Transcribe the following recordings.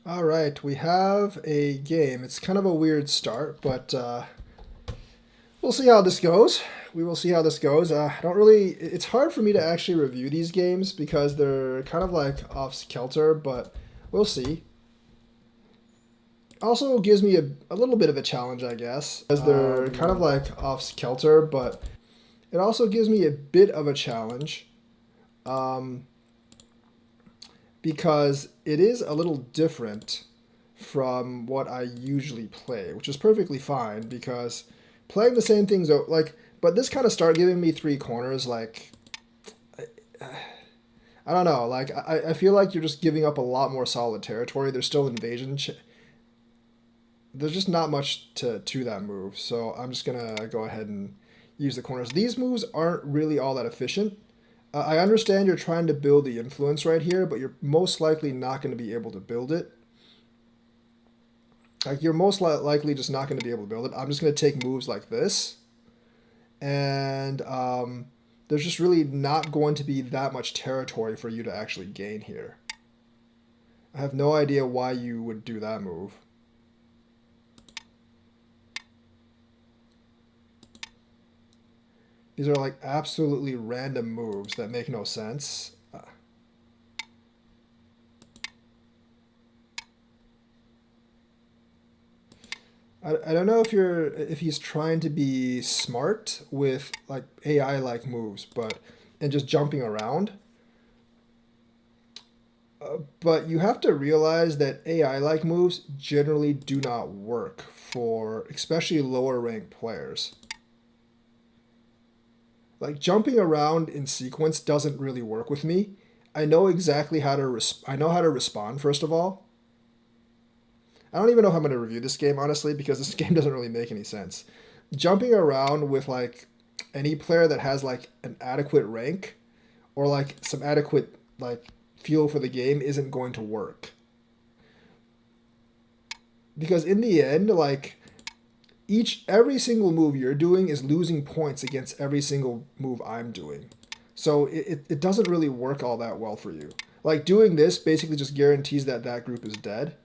All right, we have a game. It's kind of a weird start, but we'll see how this goes. We will see how this goes. I don't really. It's hard for me to actually review these games because they're kind of like off kilter, but we'll see. Also gives me a little bit of a challenge, I guess, as they're kind of like off kilter, but it also gives me a bit of a challenge. Um, because it is a little different from what I usually play, which is perfectly fine because playing the same things like, but this kind of start giving me three corners, like, I don't know, like, I feel like you're just giving up a lot more solid territory. There's still invasion. There's just not much to that move, so I'm just gonna go ahead and use the corners. These moves aren't really all that efficient. I understand you're trying to build the influence right here, but you're most likely not going to be able to build it. Like, you're most likely just not going to be able to build it. I'm just going to take moves like this. And there's just really not going to be that much territory for you to actually gain here. I have no idea why you would do that move. These are like absolutely random moves that make no sense. I don't know if he's trying to be smart with like AI like moves, but and just jumping around. But you have to realize that AI like moves generally do not work for especially lower ranked players. Like jumping around in sequence doesn't really work with me. I know exactly how to I know how to respond first of all. I don't even know how I'm going to review this game honestly because this game doesn't really make any sense. Jumping around with like any player that has like an adequate rank or like some adequate like feel for the game isn't going to work. Because in the end, like every single move you're doing is losing points against every single move I'm doing. So it doesn't really work all that well for you. Like doing this basically just guarantees that that group is dead.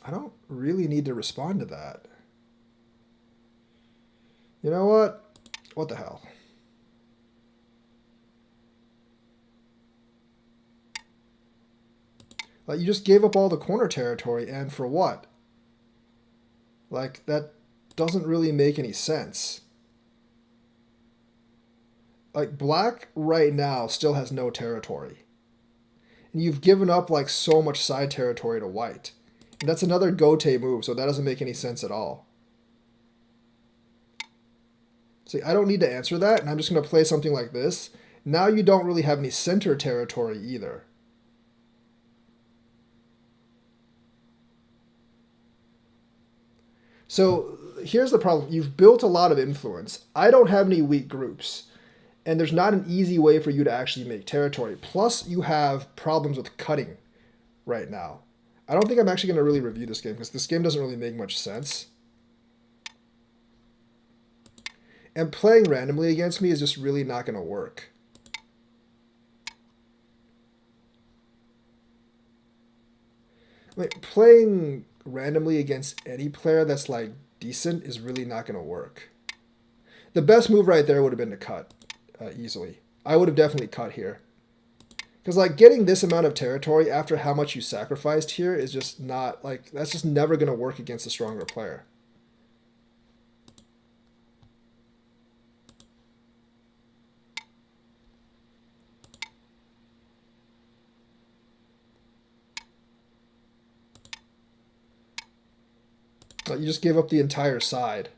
I don't really need to respond to that. You know what? What the hell? Like you just gave up all the corner territory and for what? Like that doesn't really make any sense. Like black right now still has no territory. And you've given up like so much side territory to white. And that's another Gote move, so that doesn't make any sense at all. See, I don't need to answer that, and I'm just going to play something like this. Now you don't really have any center territory either. So here's the problem. You've built a lot of influence. I don't have any weak groups. And there's not an easy way for you to actually make territory. Plus, you have problems with cutting right now. I don't think I'm actually going to really review this game because this game doesn't really make much sense. And playing randomly against me is just really not going to work. Like, playing randomly against any player that's like decent is really not going to work. The best move right there would have been to cut easily. I would have definitely cut here. Because like getting this amount of territory after how much you sacrificed here is just not like that's just never going to work against a stronger player. Like, you just gave up the entire side.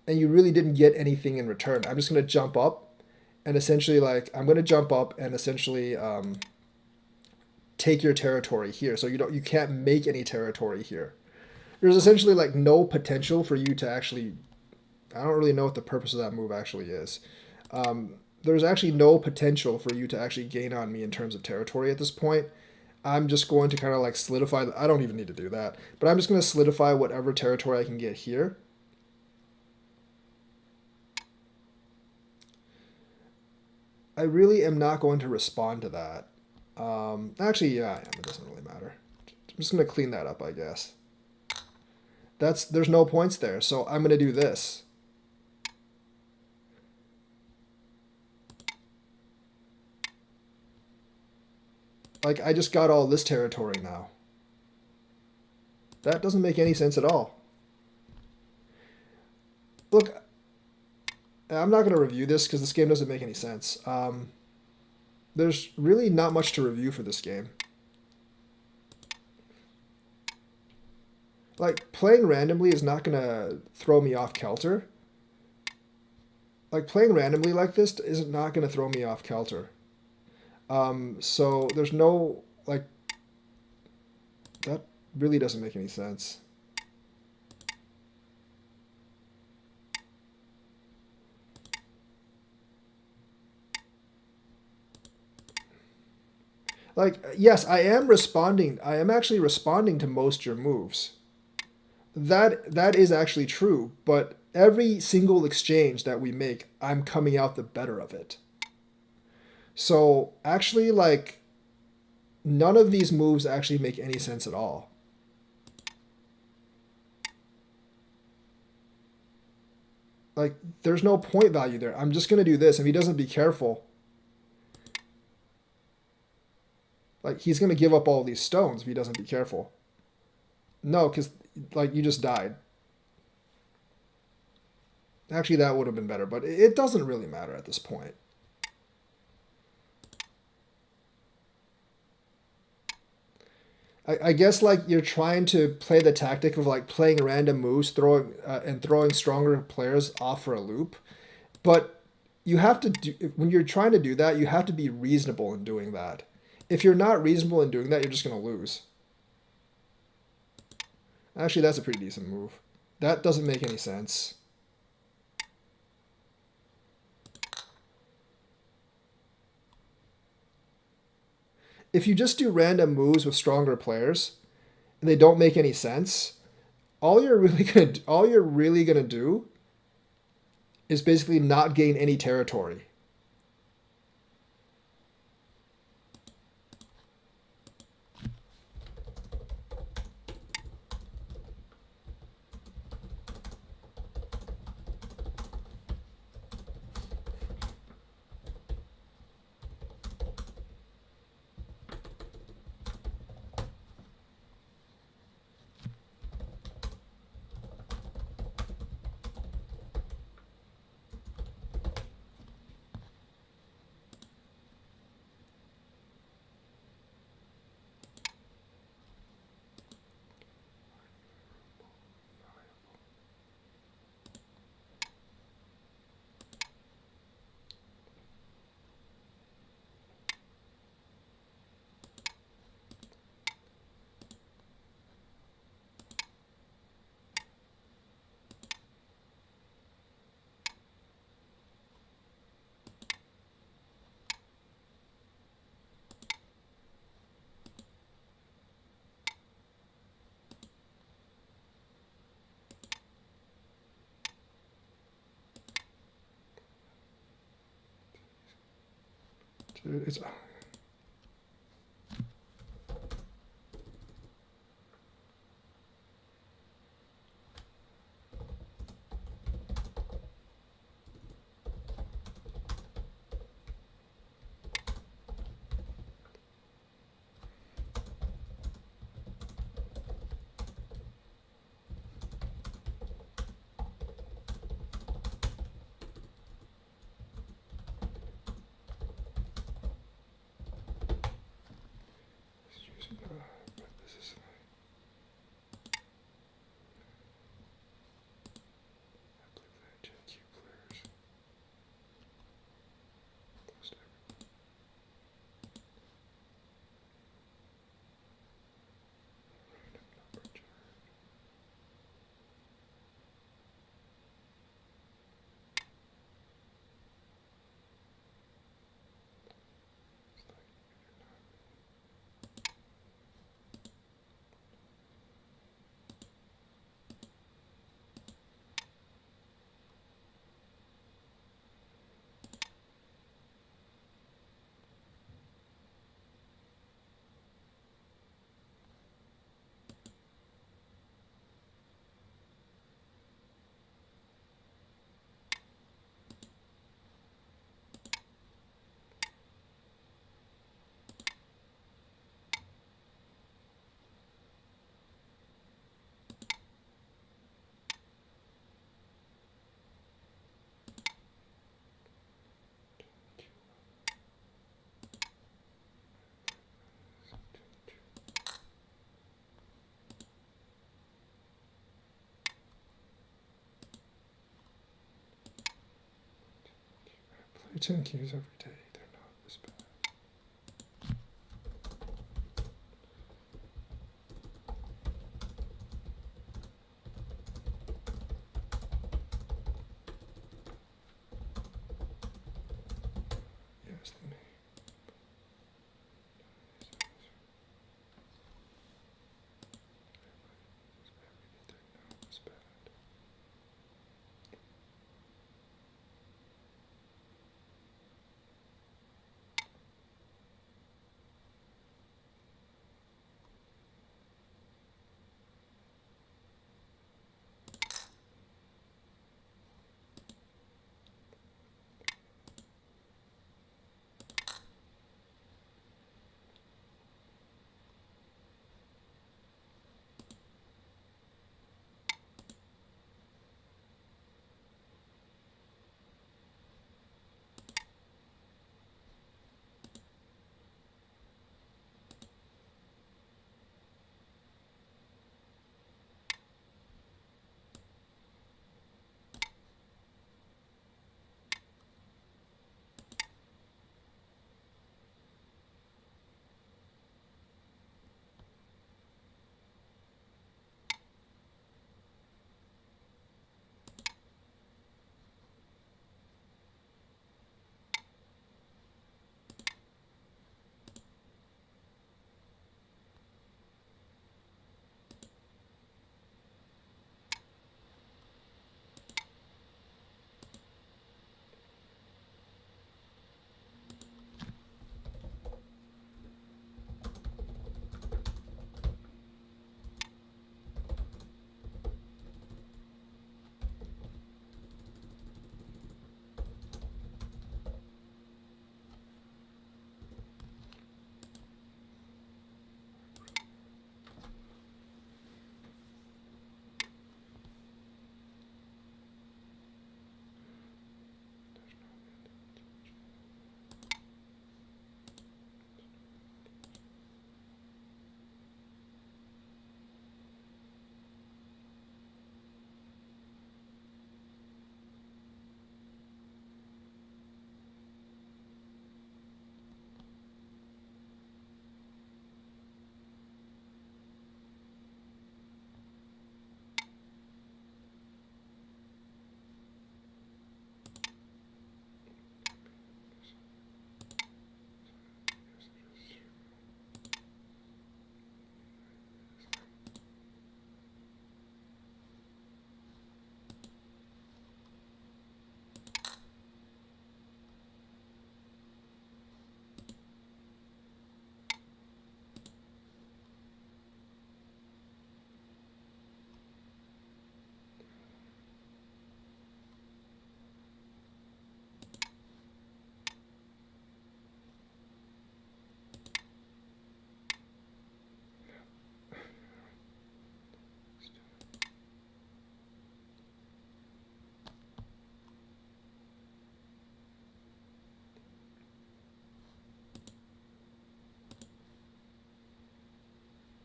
And you really didn't get anything in return. I'm just going to jump up and essentially like I'm going to jump up and essentially take your territory here. So you can't make any territory here. There's essentially like no potential for you to actually. I don't really know what the purpose of that move actually is. There's actually no potential for you to actually gain on me in terms of territory at this point. I'm just going to kind of like solidify. I don't even need to do that, but I'm just going to solidify whatever territory I can get here. I really am not going to respond to that. Actually, yeah, I am. It doesn't really matter. I'm just going to clean that up, I guess. There's no points there, so I'm going to do this. Like, I just got all this territory now. That doesn't make any sense at all. Look, I'm not going to review this because this game doesn't make any sense. There's really not much to review for this game. Like, playing randomly is not going to throw me off kilter. Like, playing randomly like this is not going to throw me off kilter. So there's no, like, that really doesn't make any sense. Like, yes, I am responding. I am actually responding to most your moves. That is actually true, but every single exchange that we make, I'm coming out the better of it. So actually, like, none of these moves actually make any sense at all. Like, there's no point value there. I'm just going to do this. If he doesn't be careful, like, he's going to give up all these stones if he doesn't be careful. No, because, like, you just died. Actually, that would have been better, but it doesn't really matter at this point. I guess, like, you're trying to play the tactic of, like, playing random moves, throwing stronger players off for a loop, but you have to do, when you're trying to do that, you have to be reasonable in doing that. If you're not reasonable in doing that, you're just going to lose. Actually, that's a pretty decent move. That doesn't make any sense. If you just do random moves with stronger players and they don't make any sense, all you're really gonna do is basically not gain any territory. Dude, it's 10Ks every day. They're not this bad. Yes, they may. They're not this bad.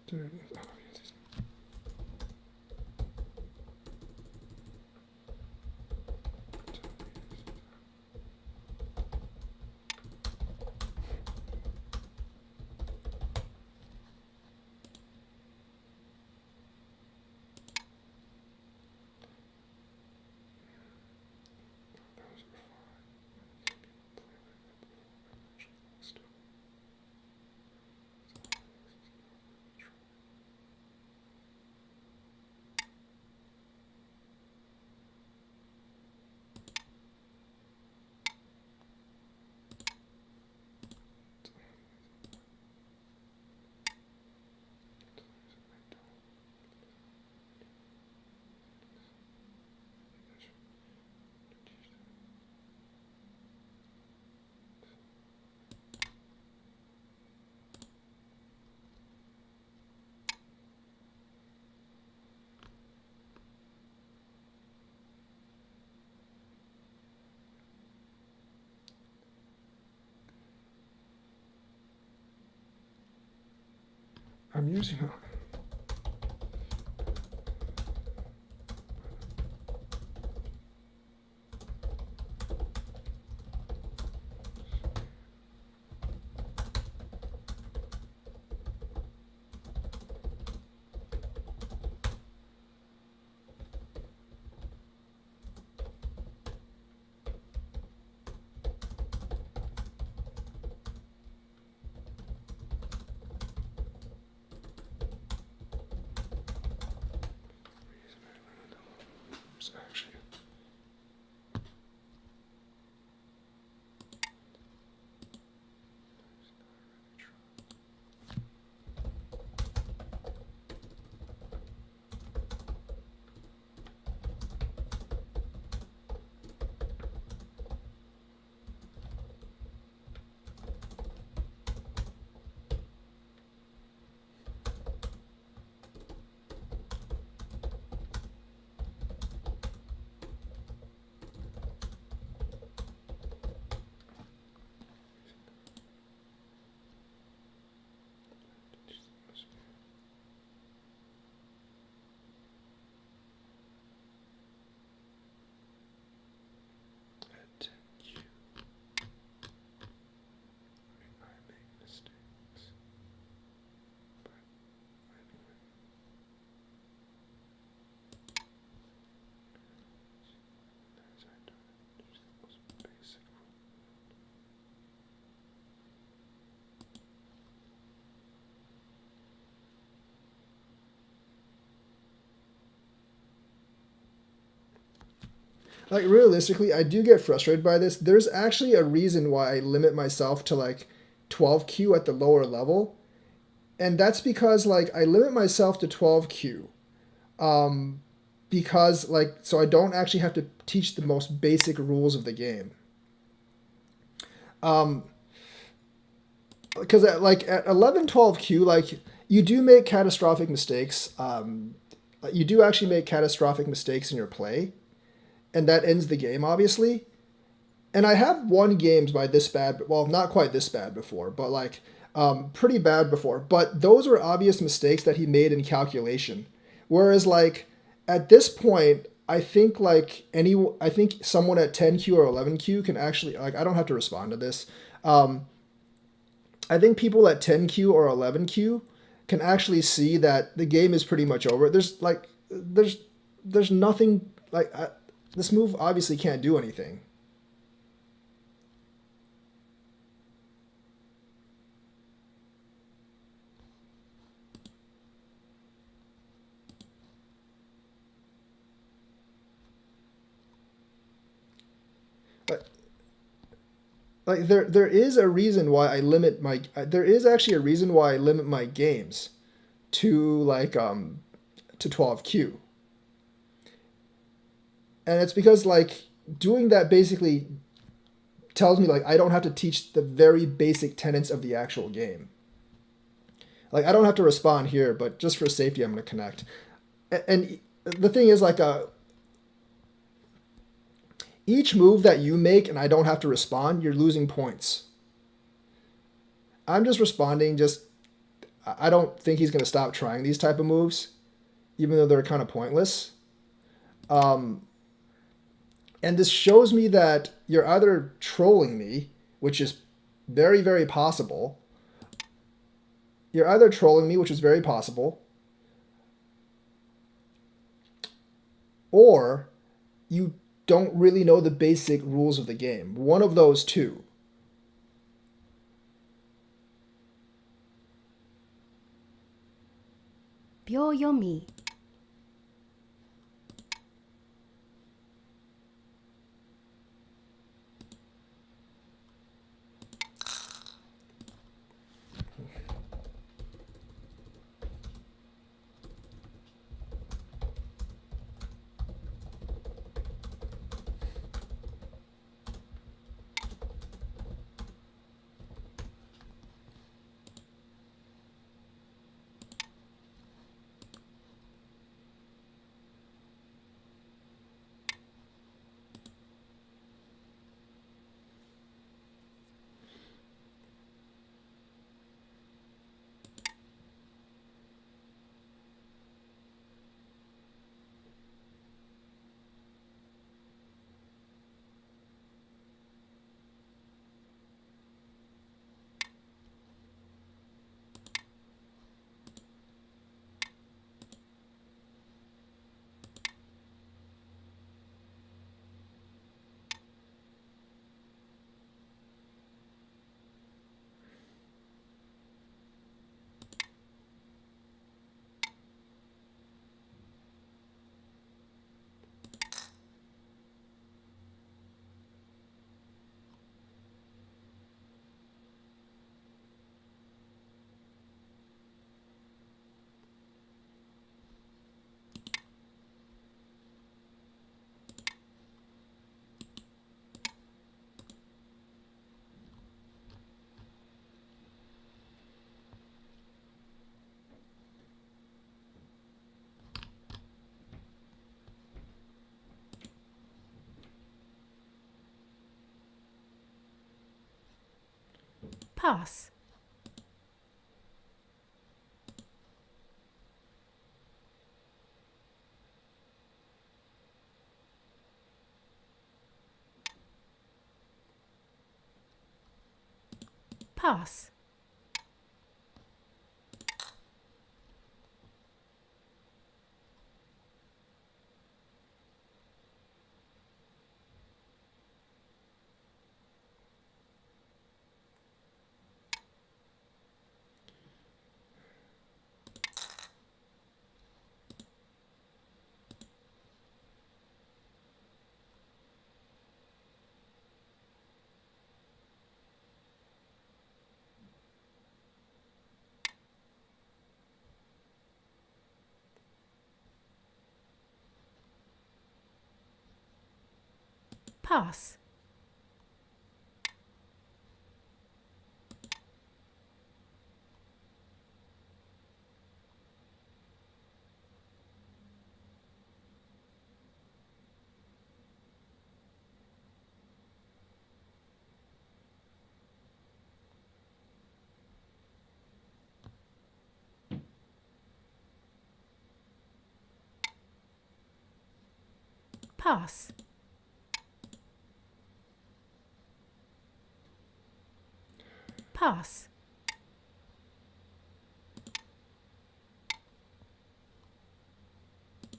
Dude, oh, yes. Those are fine. Still. I'm using a Like realistically, I do get frustrated by this. There's actually a reason why I limit myself to like 12Q at the lower level, and that's because like I limit myself to 12Q um, because like so I don't actually have to teach the most basic rules of the game. Um, because like at 11, 12Q, like you do make catastrophic mistakes. You do actually make catastrophic mistakes in your play, and that ends the game, obviously. And I have won games by this bad, well, not quite this bad before, but like pretty bad before. But those were obvious mistakes that he made in calculation. Whereas like at this point, I think someone at 10Q or 11Q can actually like I don't have to respond to this. Um, I think people at 10Q or 11Q can actually see that the game is pretty much over. There's nothing this move obviously can't do anything. But there is a reason why I limit my there is actually a reason why I limit my games to to 12Q. And it's because like doing that basically tells me like I don't have to teach the very basic tenets of the actual game. Like I don't have to respond here, but just for safety I'm going to connect. And the thing is like each move that you make and I don't have to respond, you're losing points. I'm just responding just I don't think he's going to stop trying these type of moves even though they're kind of pointless. Um, and this shows me that you're either trolling me, which is very, very possible. You're either trolling me, which is very possible, or you don't really know the basic rules of the game. One of those two. Byo-yomi. Pass. Pass. Pass. Pass. Pass.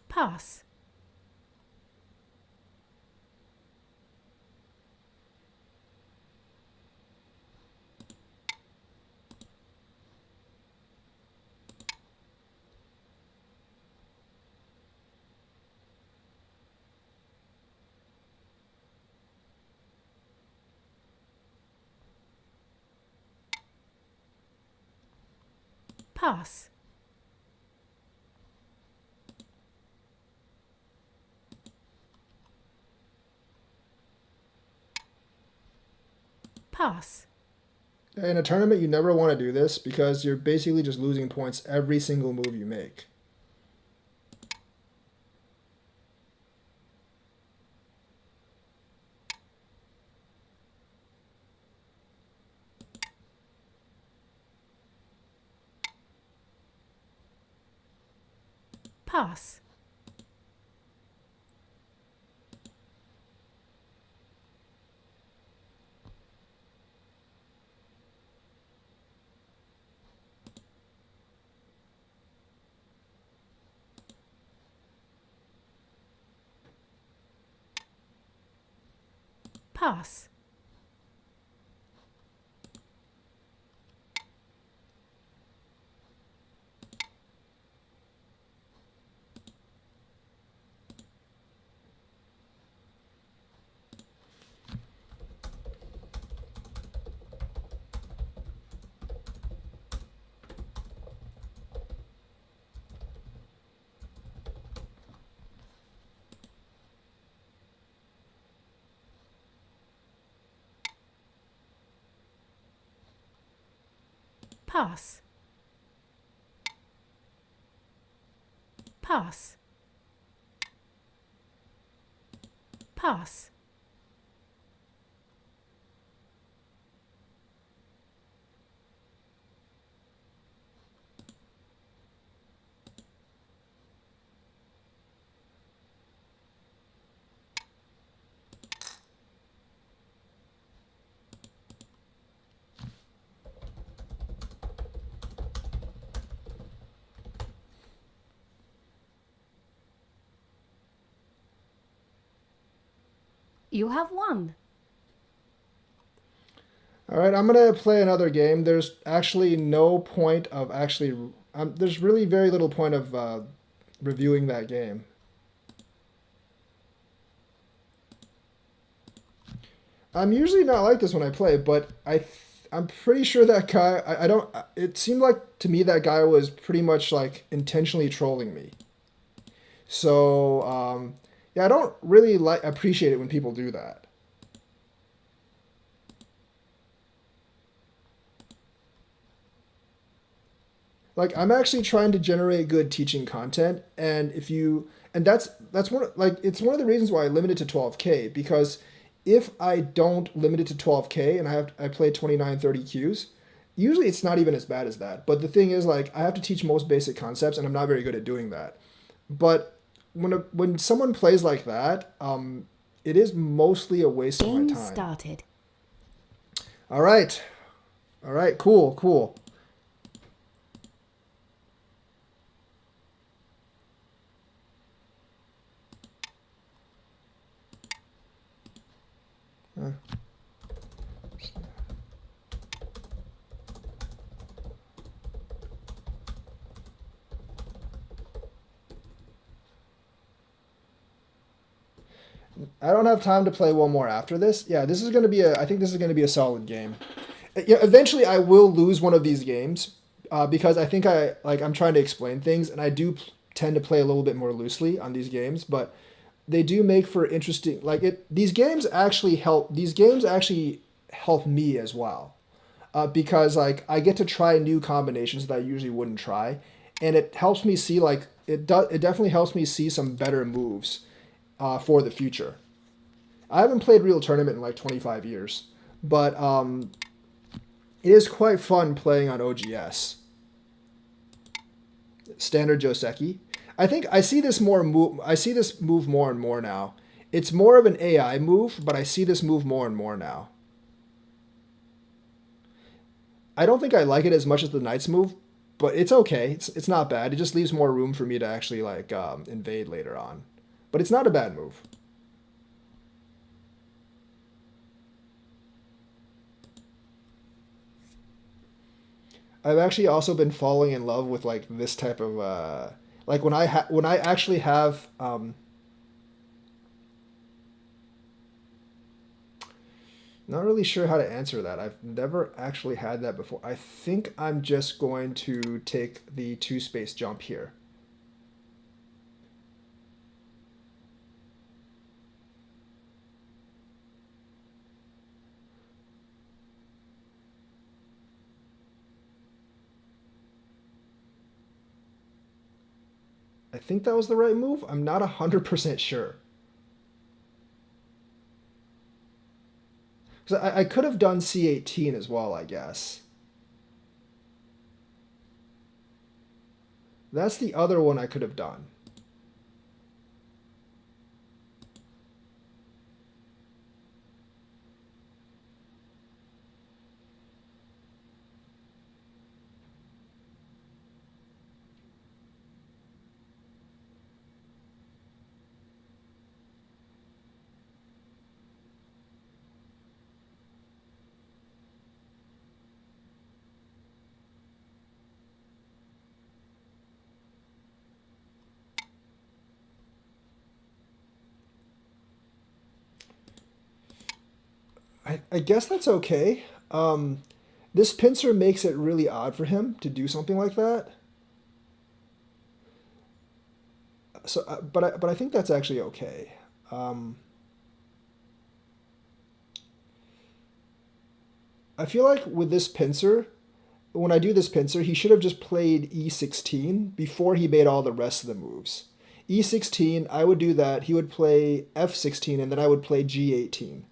Pass. Pass. Pass. In a tournament, you never want to do this because you're basically just losing points every single move you make. Pass. Pass. Pass. Pass. Pass. You have won. All right, I'm going to play another game. There's actually no point of actually... there's really very little point of reviewing that game. I'm usually not like this when I play, but I'm pretty sure that guy... I don't... It seemed like to me that guy was pretty much like intentionally trolling me. So, yeah, I don't really appreciate it when people do that. Like I'm actually trying to generate good teaching content, and if you and that's one like it's one of the reasons why I limit it to 12k because if I don't limit it to 12k and I play 29 30 Qs, usually it's not even as bad as that. But the thing is like I have to teach most basic concepts and I'm not very good at doing that. But when someone plays like that, it is mostly a waste of my Game time. started. All right. All right, cool. Uh, I don't have time to play one more after this. Yeah, this is going to be I think this is going to be a solid game. Yeah, eventually I will lose one of these games because I think I'm trying to explain things and I do tend to play a little bit more loosely on these games, but they do make for interesting, like it these games actually help these games actually help me as well, because like I get to try new combinations that I usually wouldn't try, and it helps me see like it definitely helps me see some better moves for the future. I haven't played real tournament in like 25 years, but it is quite fun playing on OGS. Standard Joseki. I think I see this more move. I see this move more and more now. It's more of an AI move, but I see this move more and more now. I don't think I like it as much as the Knights move, but it's okay. It's not bad. It just leaves more room for me to actually like invade later on. But it's not a bad move. I've actually also been falling in love with like this type of like when I actually have not really sure how to answer that. I've never actually had that before. I think I'm just going to take the two space jump here. I think that was the right move. I'm not 100% sure. Because I could have done C18 as well, I guess. That's the other one I could have done. I guess that's okay. This pincer makes it really odd for him to do something like that. So, but I think that's actually okay. Um, I feel like with this pincer, when I do this pincer, he should have just played e16 before he made all the rest of the moves. E16, I would do that. He would play f16, and then I would play g18.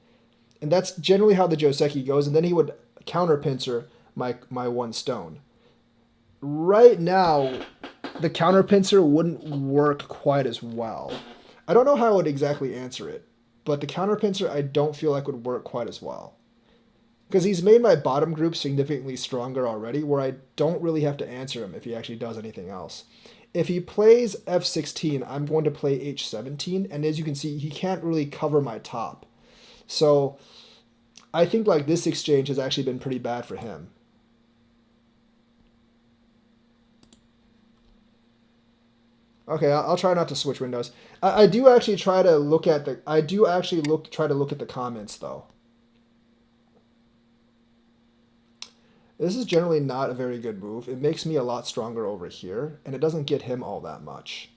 And that's generally how the Joseki goes. And then he would counter pincer my one stone. Right now, the counter pincer wouldn't work quite as well. I don't know how I would exactly answer it, but the counter pincer I don't feel like would work quite as well. Because he's made my bottom group significantly stronger already, where I don't really have to answer him if he actually does anything else. If he plays f16, I'm going to play h17, and as you can see, he can't really cover my top. So I think like this exchange has actually been pretty bad for him. Okay, I'll try not to switch windows. I do actually try to look at the. I do actually try to look at the comments though. This is generally not a very good move. It makes me a lot stronger over here, and it doesn't get him all that much.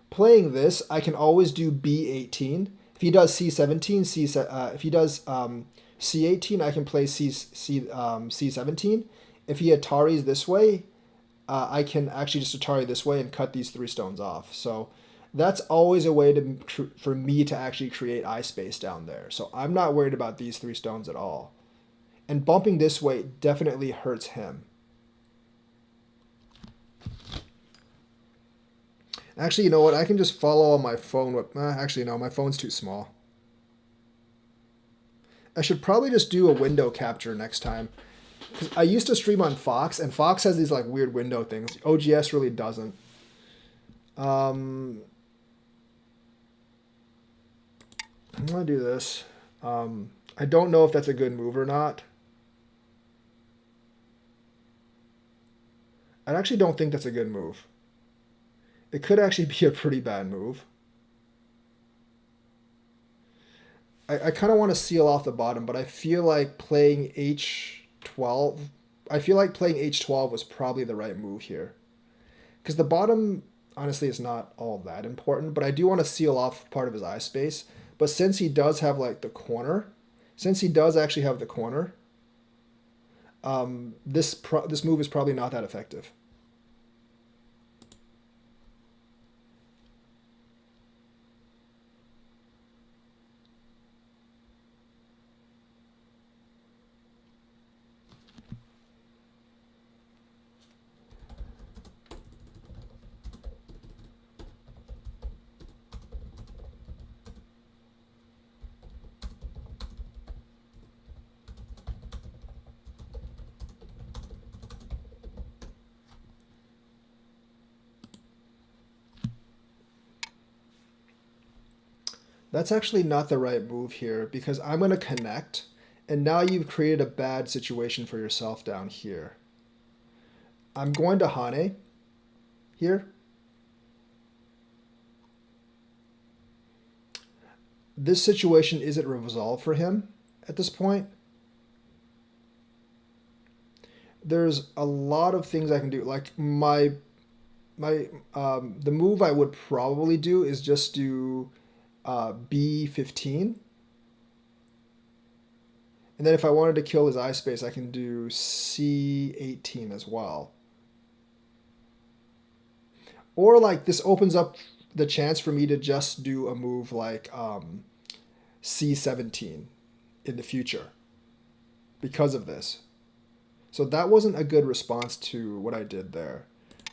Playing this, I can always do B18. If he does C17, if he does C18, I can play C17. If he Ataris this way, I can actually just Atari this way and cut these three stones off. So that's always a way for me to actually create eye space down there. So I'm not worried about these three stones at all. And bumping this way definitely hurts him. Actually, you know what? I can just follow on my phone. Actually, no, my phone's too small. I should probably just do a window capture next time. Because I used to stream on Fox, and Fox has these like weird window things. OGS really doesn't. I'm gonna do this. I don't know if that's a good move or not. I actually don't think that's a good move. It could actually be a pretty bad move. I kind of want to seal off the bottom, but I feel like playing h12 I feel like playing h12 was probably the right move here. Because the bottom, honestly, is not all that important, but I do want to seal off part of his eye space. But since he does have like the corner, since he does actually have the corner, this move is probably not that effective. That's actually not the right move here because I'm going to connect, and now you've created a bad situation for yourself down here. I'm going to Hane here. This situation isn't resolved for him at this point. There's a lot of things I can do. Like the move I would probably do is just do B15. And then if I wanted to kill his eye space, I can do C18 as well. Or like this opens up the chance for me to just do a move like C17 in the future because of this. So that wasn't a good response to what I did there.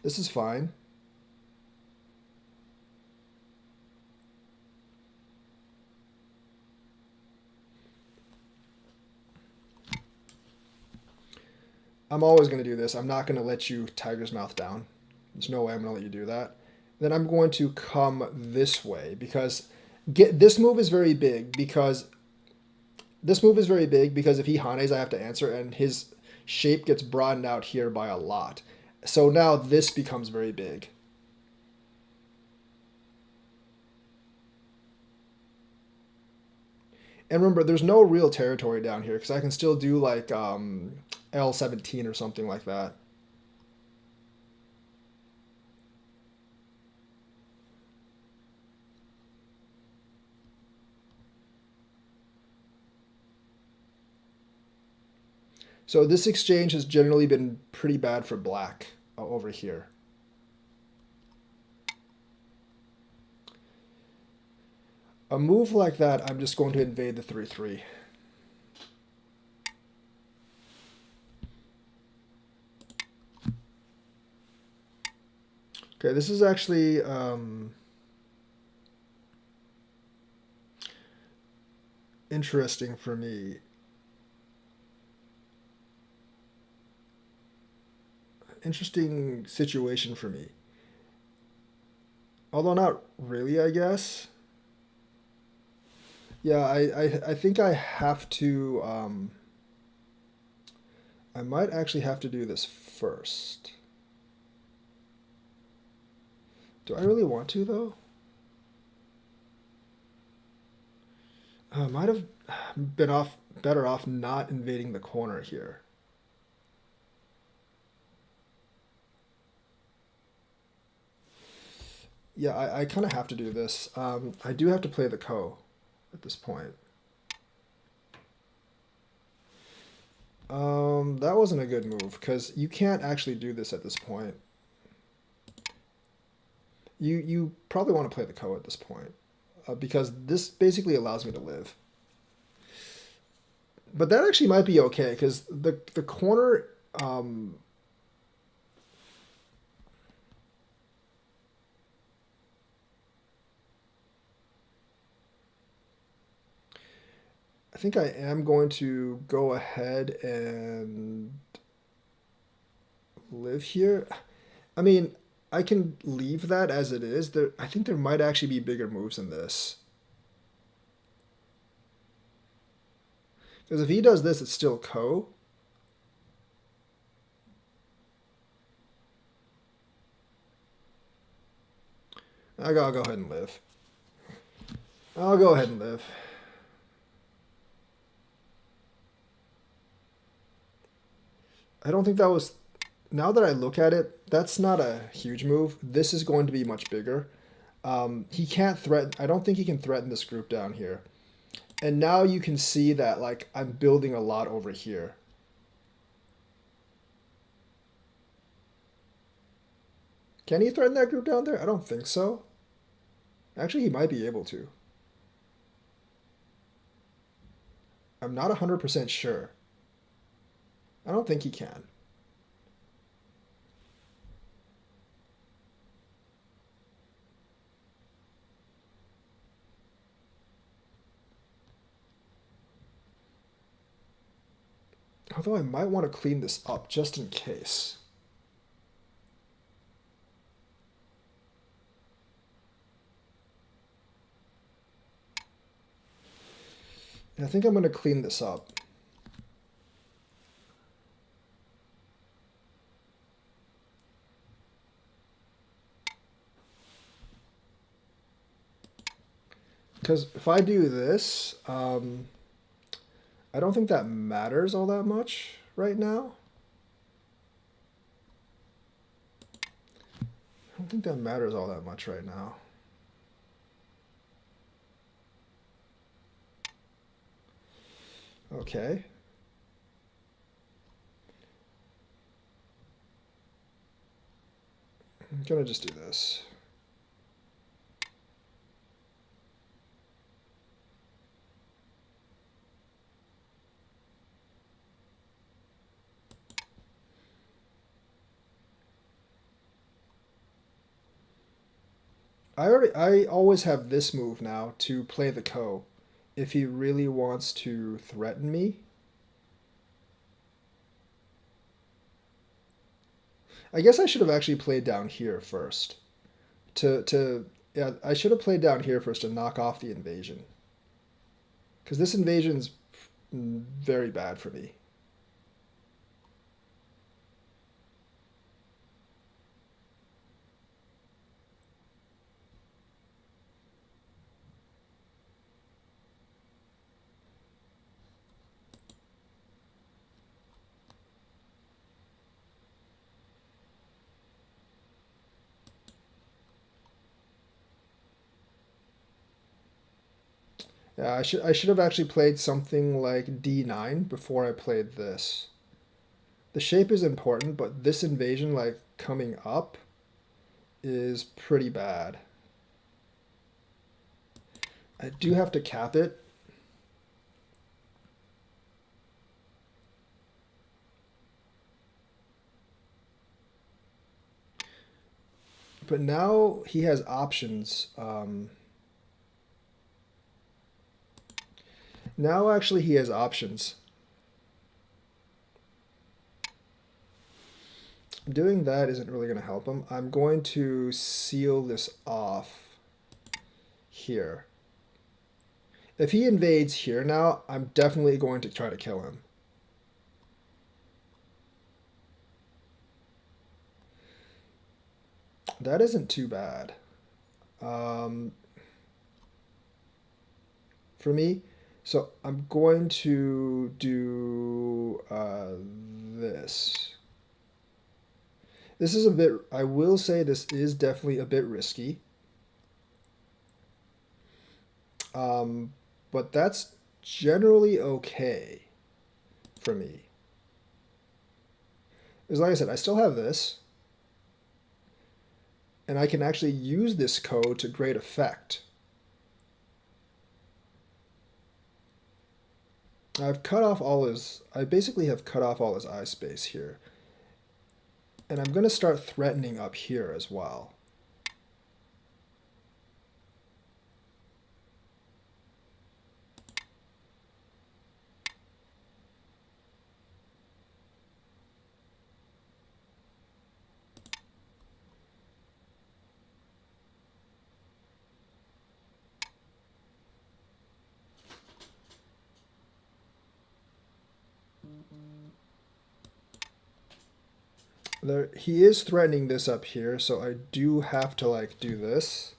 This is fine. I'm always going to do this. I'm not going to let you Tiger's Mouth down. There's no way I'm going to let you do that. Then I'm going to come this way because this move is very big because if he Hanes, I have to answer, and his shape gets broadened out here by a lot. So now this becomes very big. And remember, there's no real territory down here because I can still do like L17 or something like that. So this exchange has generally been pretty bad for black over here. A move like that, I'm just going to invade the 3-3. Okay, this is actually interesting for me. Interesting situation for me. Although not really, I guess. Yeah, I think I have to. I might actually have to do this first. Do I really want to, though? I might have been better off not invading the corner here. Yeah, I kind of have to do this. I do have to play the Ko at this point. That wasn't a good move because you can't actually do this at this point. You probably want to play the Ko at this point because this basically allows me to live. But that actually might be okay because the corner. I think I am going to go ahead and live here. I mean, I can leave that as it is. I think there might actually be bigger moves than this. Because if he does this, it's still Ko. I'll go ahead and live. I'll go ahead and live. I don't think that was. Now that I look at it, that's not a huge move. This is going to be much bigger. He can't threaten. I don't think he can threaten this group down here. And now you can see that like I'm building a lot over here. Can he threaten that group down there? I don't think so. Actually, he might be able to. I'm not 100% sure. I don't think he can. Although I might want to clean this up just in case. I think I'm going to clean this up. Because if I do this, I don't think that matters all that much right now. I don't think that matters all that much right now. Okay. I'm gonna just do this. I always have this move now to play the ko if he really wants to threaten me. I guess I should have actually played down here first. Yeah, I should have played down here first to knock off the invasion. Because this invasion's very bad for me. Yeah, I should have actually played something like d9 before I played this. The shape is important, but this invasion like coming up is pretty bad. I do have to cap it. But now he has options. Now actually he has options. Doing that isn't really going to help him. I'm going to seal this off here. If he invades here now, I'm definitely going to try to kill him. That isn't too bad. For me, so I'm going to do this. This is a bit, I will say this is definitely a bit risky. But that's generally okay for me. Because like I said, I still have this. And I can actually use this code to great effect. I've cut off all his, I basically have cut off all his eye space here. And I'm going to start threatening up here as well. There, he is threatening this up here, so I do have to like do this.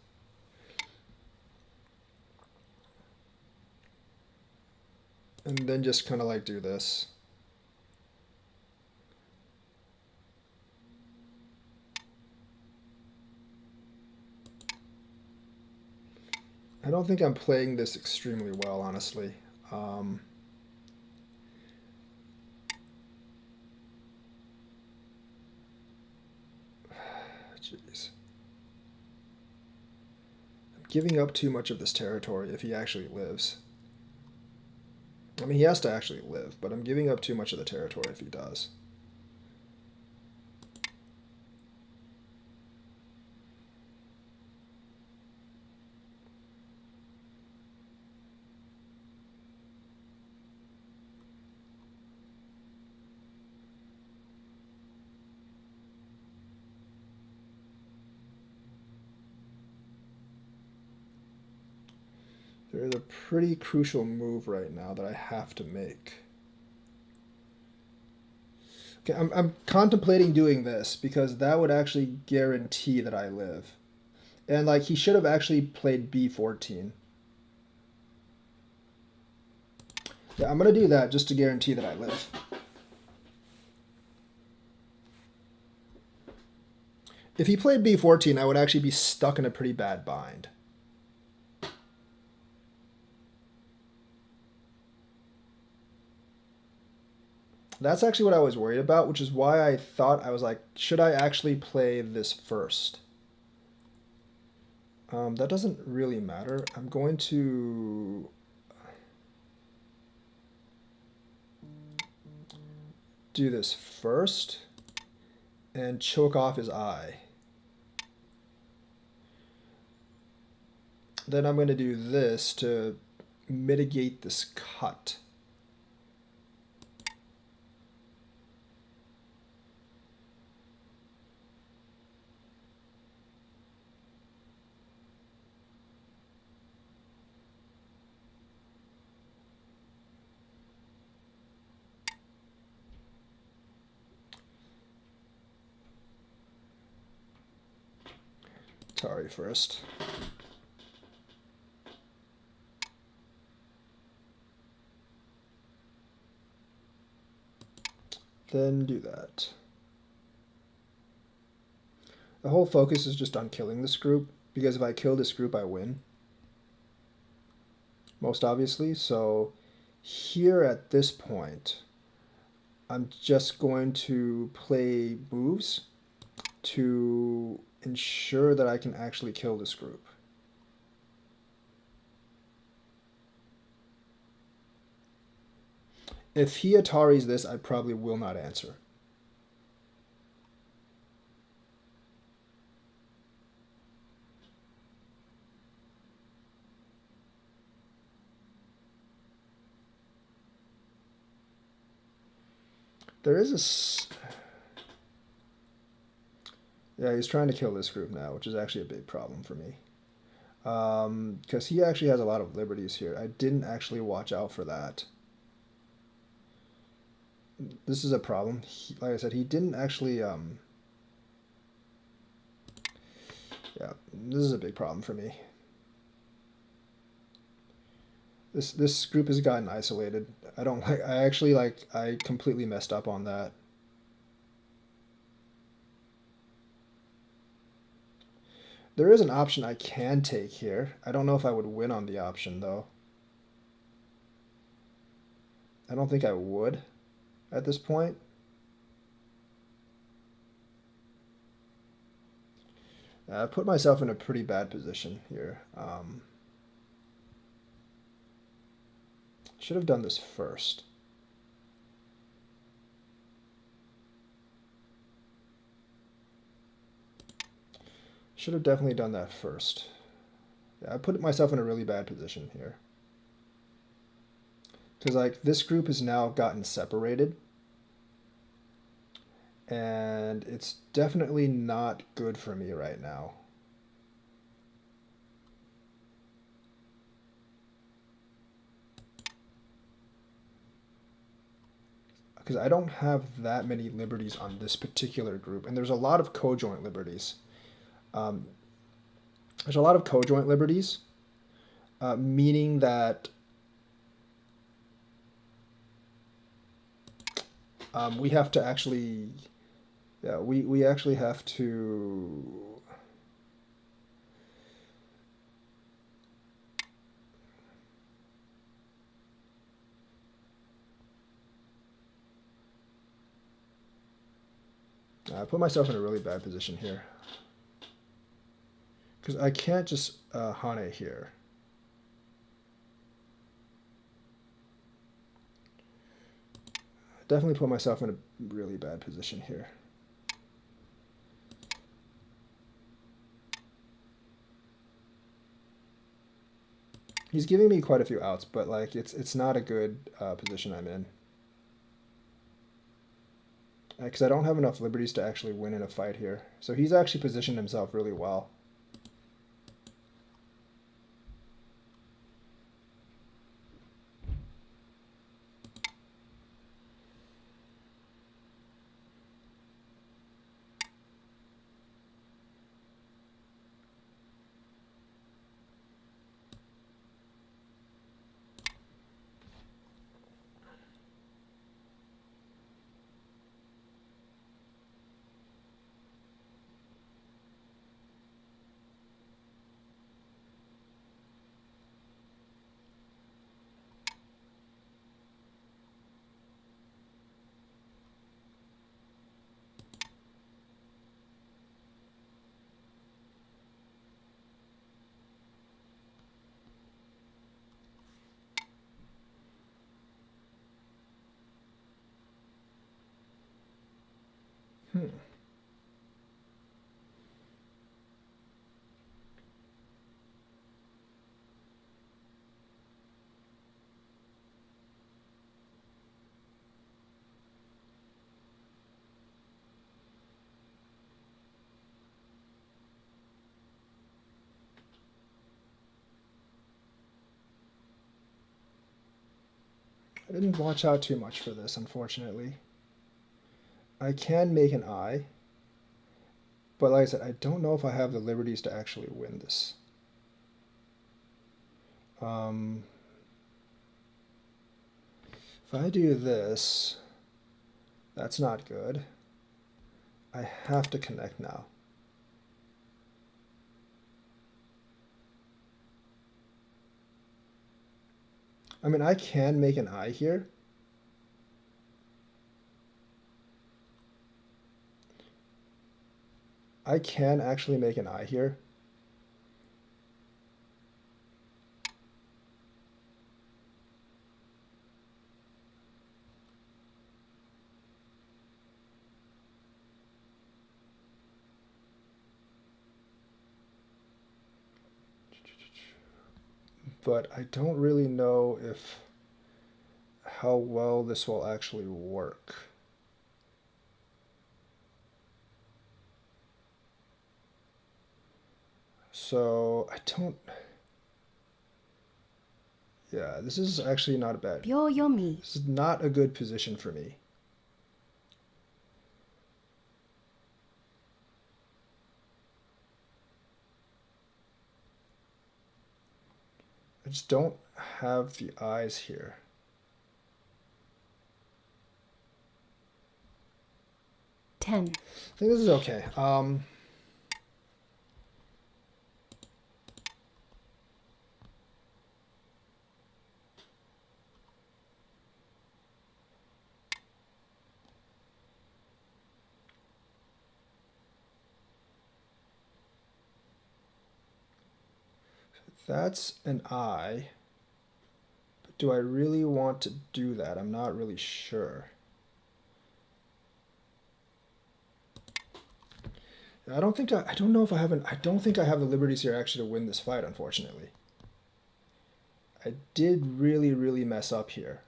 And then just kind of like do this. I don't think I'm playing this extremely well, honestly. Um, Jeez. I'm giving up too much of this territory if he actually lives. I mean, he has to actually live, but I'm giving up too much of the territory if he does. There's a pretty crucial move right now that I have to make. Okay, I'm contemplating doing this because that would actually guarantee that I live. And like he should have actually played b14. Yeah, I'm gonna do that just to guarantee that I live. If he played b14, I would actually be stuck in a pretty bad bind. That's actually what I was worried about, which is why I thought I was like, should I actually play this first? That doesn't really matter. I'm going to do this first and choke off his eye. Then I'm going to do this to mitigate this cut. Sorry, first. Then do that. The whole focus is just on killing this group, because if I kill this group, I win. Most obviously. So here at this point, I'm just going to play moves to ensure that I can actually kill this group. If he Ataris this, I probably will not answer. There is a... Yeah, he's trying to kill this group now, which is actually a big problem for me. Because he actually has a lot of liberties here. I didn't actually watch out for that. This is a problem. Like I said, he didn't actually... Yeah, this is a big problem for me. This group has gotten isolated. I don't like... I completely messed up on that. There is an option I can take here. I don't know if I would win on the option, though. I don't think I would at this point. I put myself in a pretty bad position here. Should have done this first. Should have definitely done that first. Yeah, I put myself in a really bad position here. Because like this group has now gotten separated. And it's definitely not good for me right now. Because I don't have that many liberties on this particular group. And there's a lot of co-joint liberties. There's a lot of co-joint liberties, meaning that we have to actually, yeah, we actually have to I put myself in a really bad position here. Because I can't just Hane here. Definitely put myself in a really bad position here. He's giving me quite a few outs, but like it's not a good position I'm in. Because I don't have enough liberties to actually win in a fight here. So he's actually positioned himself really well. Hmm. I didn't watch out too much for this, unfortunately. I can make an eye, but like I said, I don't know if I have the liberties to actually win this. If I do this, that's not good. I have to connect now. I mean, I can make an eye here. I can actually make an eye here. But I don't really know if how well this will actually work. So I don't. Yeah, this is actually not bad. Yomi. This is not a good position for me. I just don't have the eyes here. 10. I think this is okay. That's an eye. But do I really want to do that? I'm not really sure. I don't know if I don't think I have the liberties here actually to win this fight, unfortunately. I did really, really mess up here.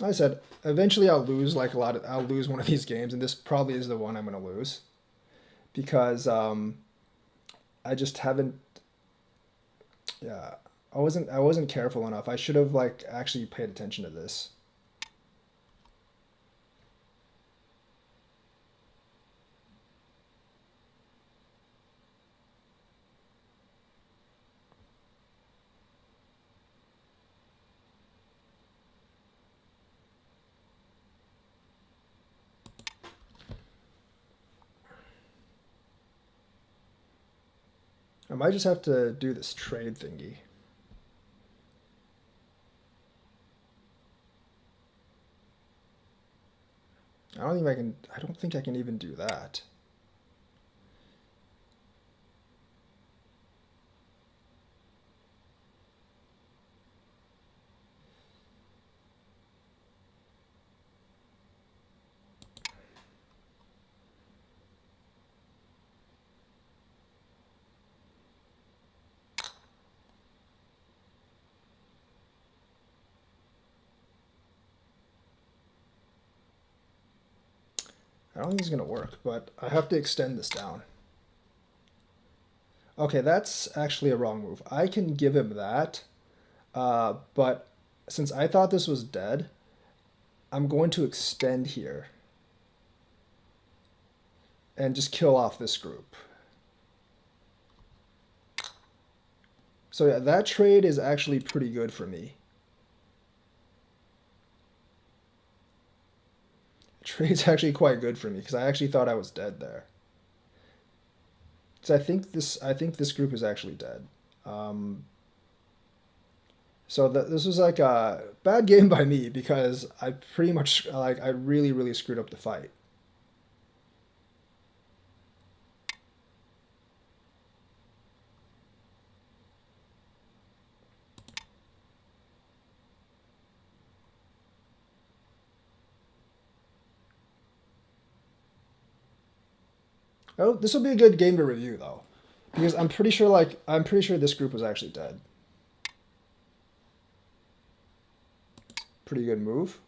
Like I said, eventually I'll lose I'll lose one of these games, and this probably is the one I'm gonna lose. Because I just haven't yeah, I wasn't careful enough. I should have like actually paid attention to this. I might just have to do this trade thingy. I don't think I can even do that. I don't think it's going to work, but I have to extend this down. Okay, that's actually a wrong move. I can give him that, but since I thought this was dead, I'm going to extend here and just kill off this group. So yeah, that trade is actually pretty good for me. Trade's actually quite good for me because I actually thought I was dead there. So I think this group is actually dead. Um, so this was like a bad game by me because I pretty much like I really screwed up the fight. Oh, this will be a good game to review though, because I'm pretty sure this group was actually dead. Pretty good move.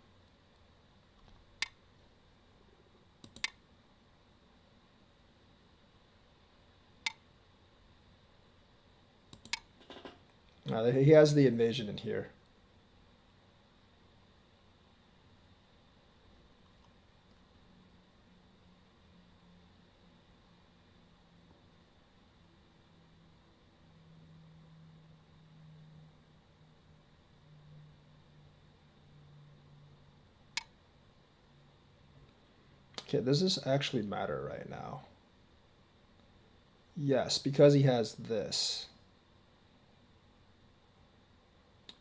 He has the invasion in here. Okay, does this actually matter right now? Yes, because he has this.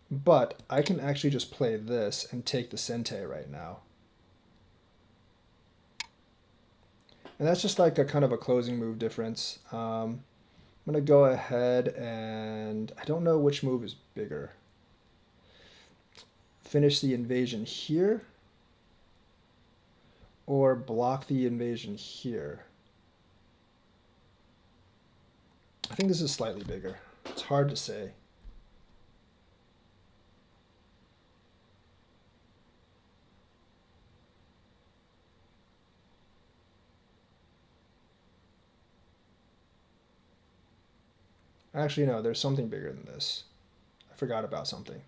But I can actually just play this and take the Sente right now. And that's just like a kind of a closing move difference. I'm going to go ahead and I don't know which move is bigger. Finish the invasion here or block the invasion here. I think this is slightly bigger. It's hard to say. Actually, no, there's something bigger than this. I forgot about something.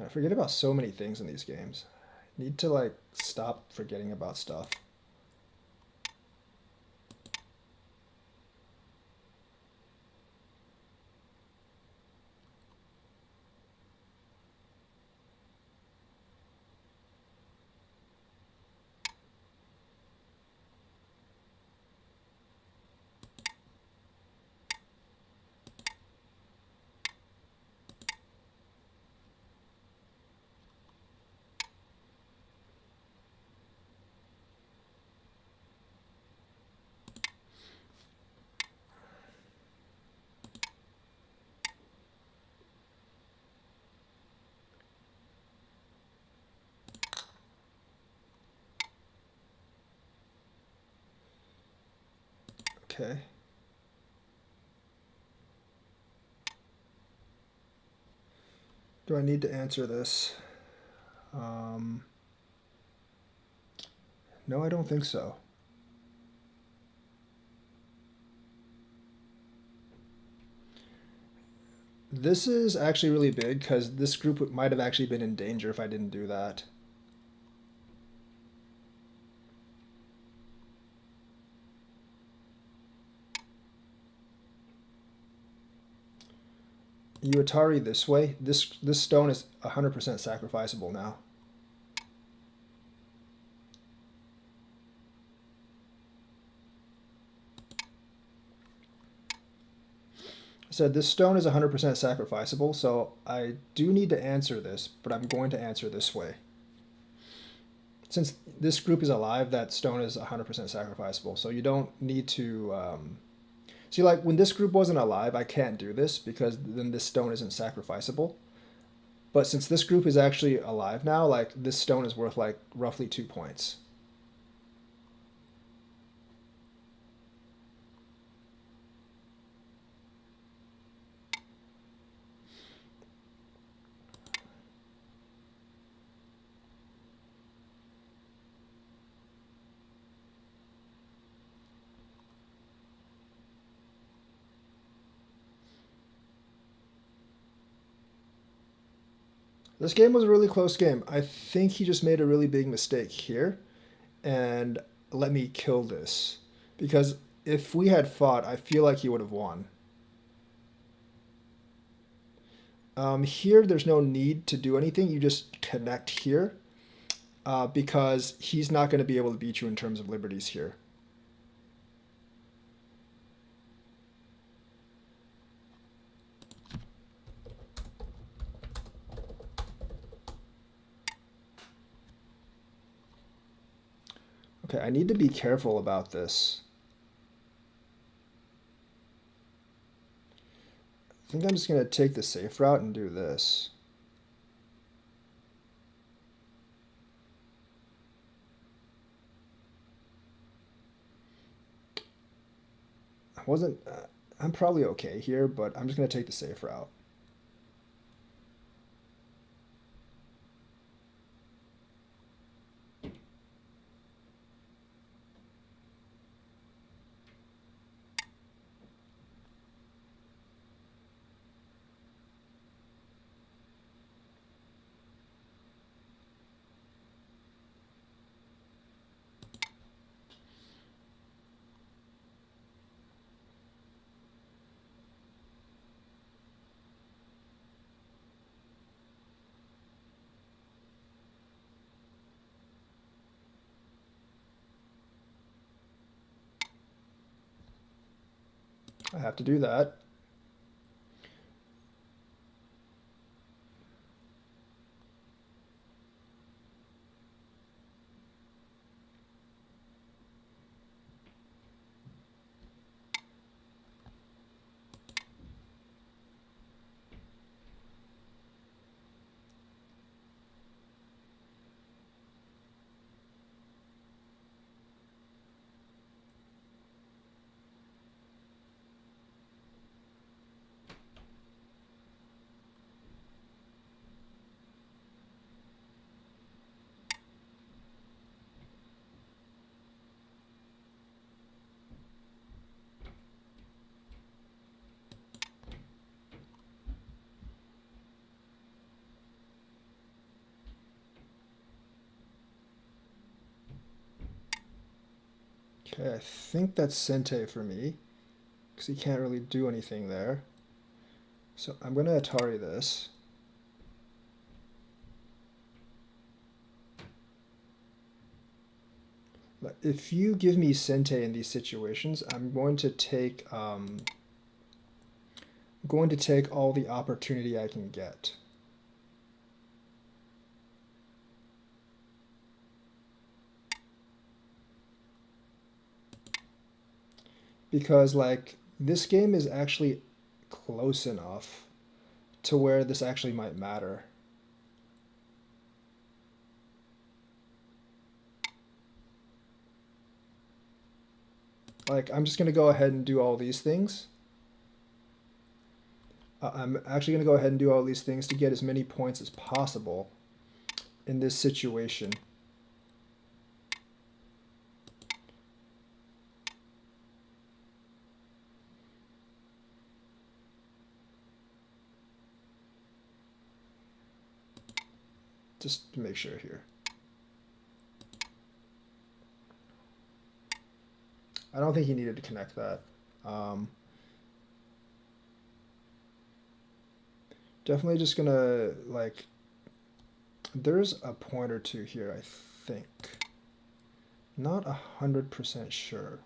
I forget about so many things in these games. I need to like stop forgetting about stuff. Okay. Do I need to answer this? No, I don't think so. This is actually really big because this group might have actually been in danger if I didn't do that. You Atari this way. This stone is 100% sacrificable now. I said this stone is 100% sacrificable, so I do need to answer this, but I'm going to answer this way. since this group is alive, that stone is 100% sacrificable. So you don't need to. See, like when this group wasn't alive, I can't do this because then this stone isn't sacrificable. But since this group is actually alive now, like this stone is worth like roughly 2 points. This game was a really close game. I think he just made a really big mistake here and let me kill this. Because if we had fought, I feel like he would have won. Here, there's no need to do anything. You just connect here because he's not going to be able to beat you in terms of liberties here. Okay, I need to be careful about this. I think I'm just going to take the safe route and do this. I wasn't... I'm probably okay here, but I'm just going to take the safe route. I have to do that. Okay, I think that's Sente for me, because he can't really do anything there. So I'm going to Atari this. If you give me Sente in these situations, I'm going to take all the opportunity I can get. Because like this game is actually close enough to where this actually might matter. Like I'm just going to go ahead and do all these things. I'm actually going to go ahead and do all these things to get as many points as possible in this situation. Just to make sure here. I don't think he needed to connect that. Definitely just gonna like, there's a point or two here, I think. Not 100% sure.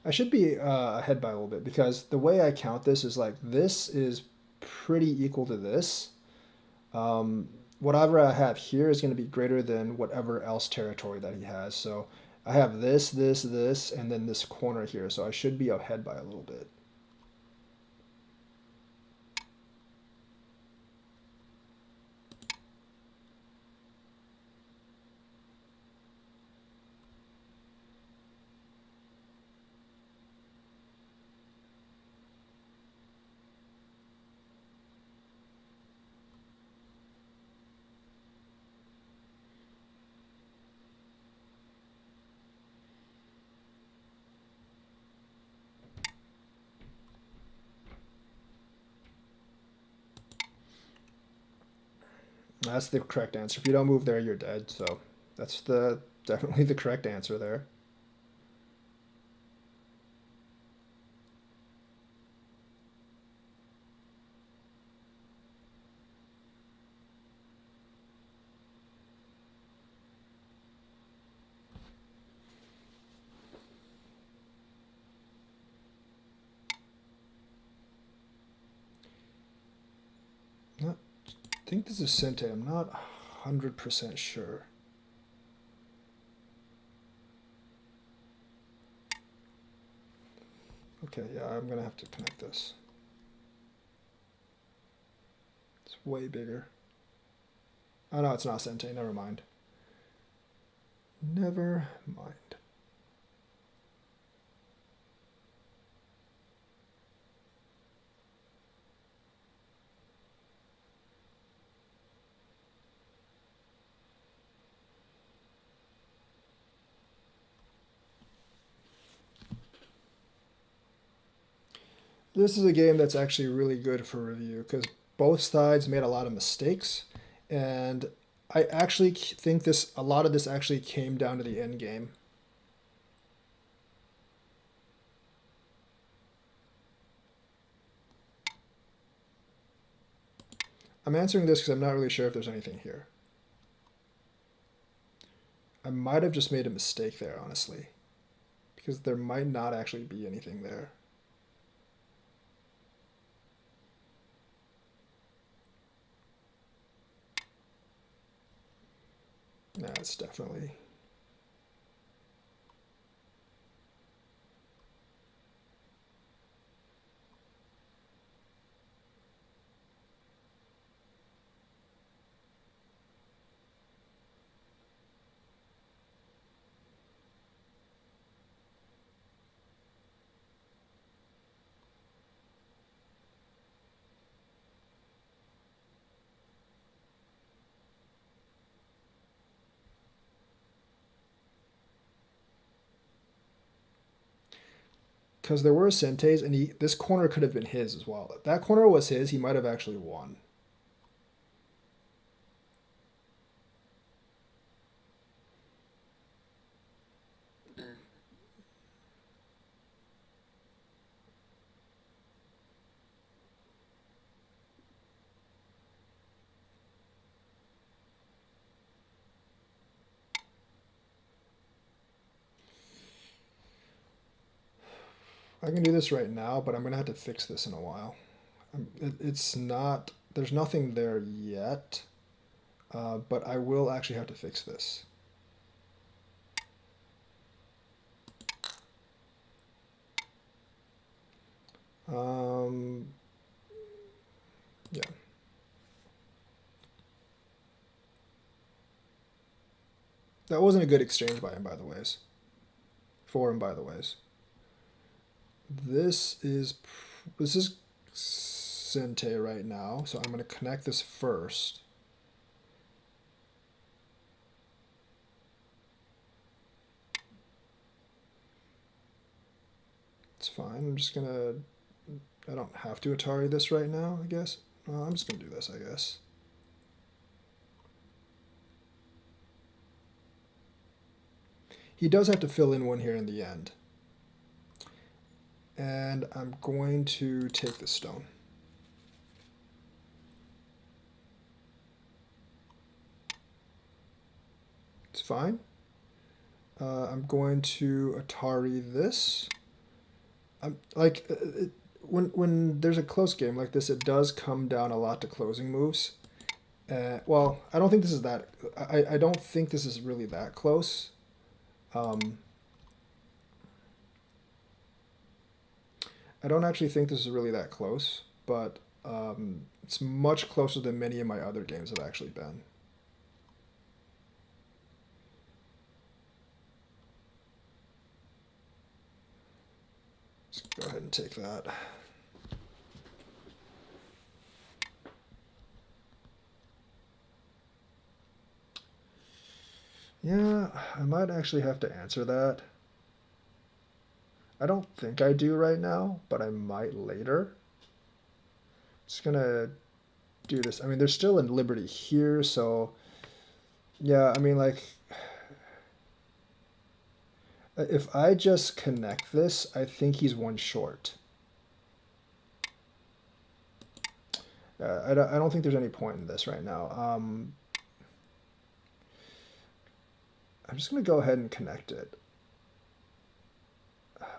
I should be ahead by a little bit because the way I count this is like this is pretty equal to this. Um, Whatever I have here is going to be greater than whatever else territory that he has. So I have this, and then this corner here. So I should be ahead by a little bit. That's the correct answer. If you don't move there, you're dead. So that's definitely the correct answer there. Not, I think this is Sente. I'm not 100% sure. Okay, yeah, I'm gonna have to connect this. It's way bigger. Oh no, it's not Sente. Never mind. Never mind. This is a game that's actually really good for review because both sides made a lot of mistakes, and I actually think this a lot of this actually came down to the end game. I'm answering this because I'm not really sure if there's anything here. I might have just made a mistake there, honestly, because there might not actually be anything there. Nah, it's definitely. Because there were Sentes, and this corner could have been his as well. If that corner was his, he might have actually won. I can do this right now, but I'm gonna have to fix this in a while. It's not. There's nothing there yet, but I will actually have to fix this. Um, yeah. That wasn't a good exchange by him, by the ways. For him, by the ways. This is this is Sente right now, so I'm gonna connect this first. It's fine. I'm just gonna. I don't have to Atari this right now, I guess. Well, I'm just gonna do this, I guess. He does have to fill in one here in the end. And I'm going to take this stone. It's fine. I'm going to Atari this. Like when there's a close game like this, it does come down a lot to closing moves. Well, I don't think this is that. I don't think this is really that close. Um, I don't actually think this is really that close, but it's much closer than many of my other games have actually been. Let's go ahead and take that. Yeah, I might actually have to answer that. I don't think I do right now, but I might later. Just gonna do this. I mean, there's still a Liberty here, so yeah, I mean, like, if I just connect this, I think he's one short. I don't think there's any point in this right now. I'm just gonna go ahead and connect it.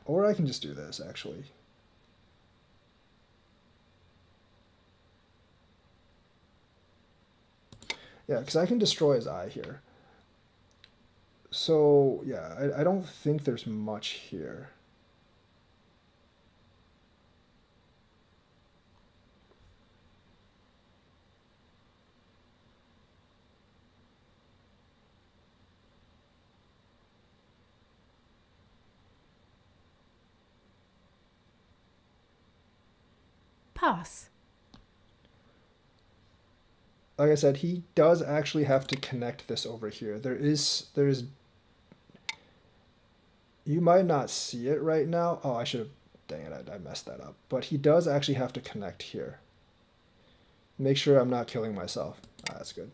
Or I can just do this, actually. Yeah, because I can destroy his eye here. So, yeah, I don't think there's much here. Pass. Like I said, he does actually have to connect this over here. There is, you might not see it right now. Oh, I should have, dang it, I messed that up. But he does actually have to connect here. Make sure I'm not killing myself. Ah, that's good.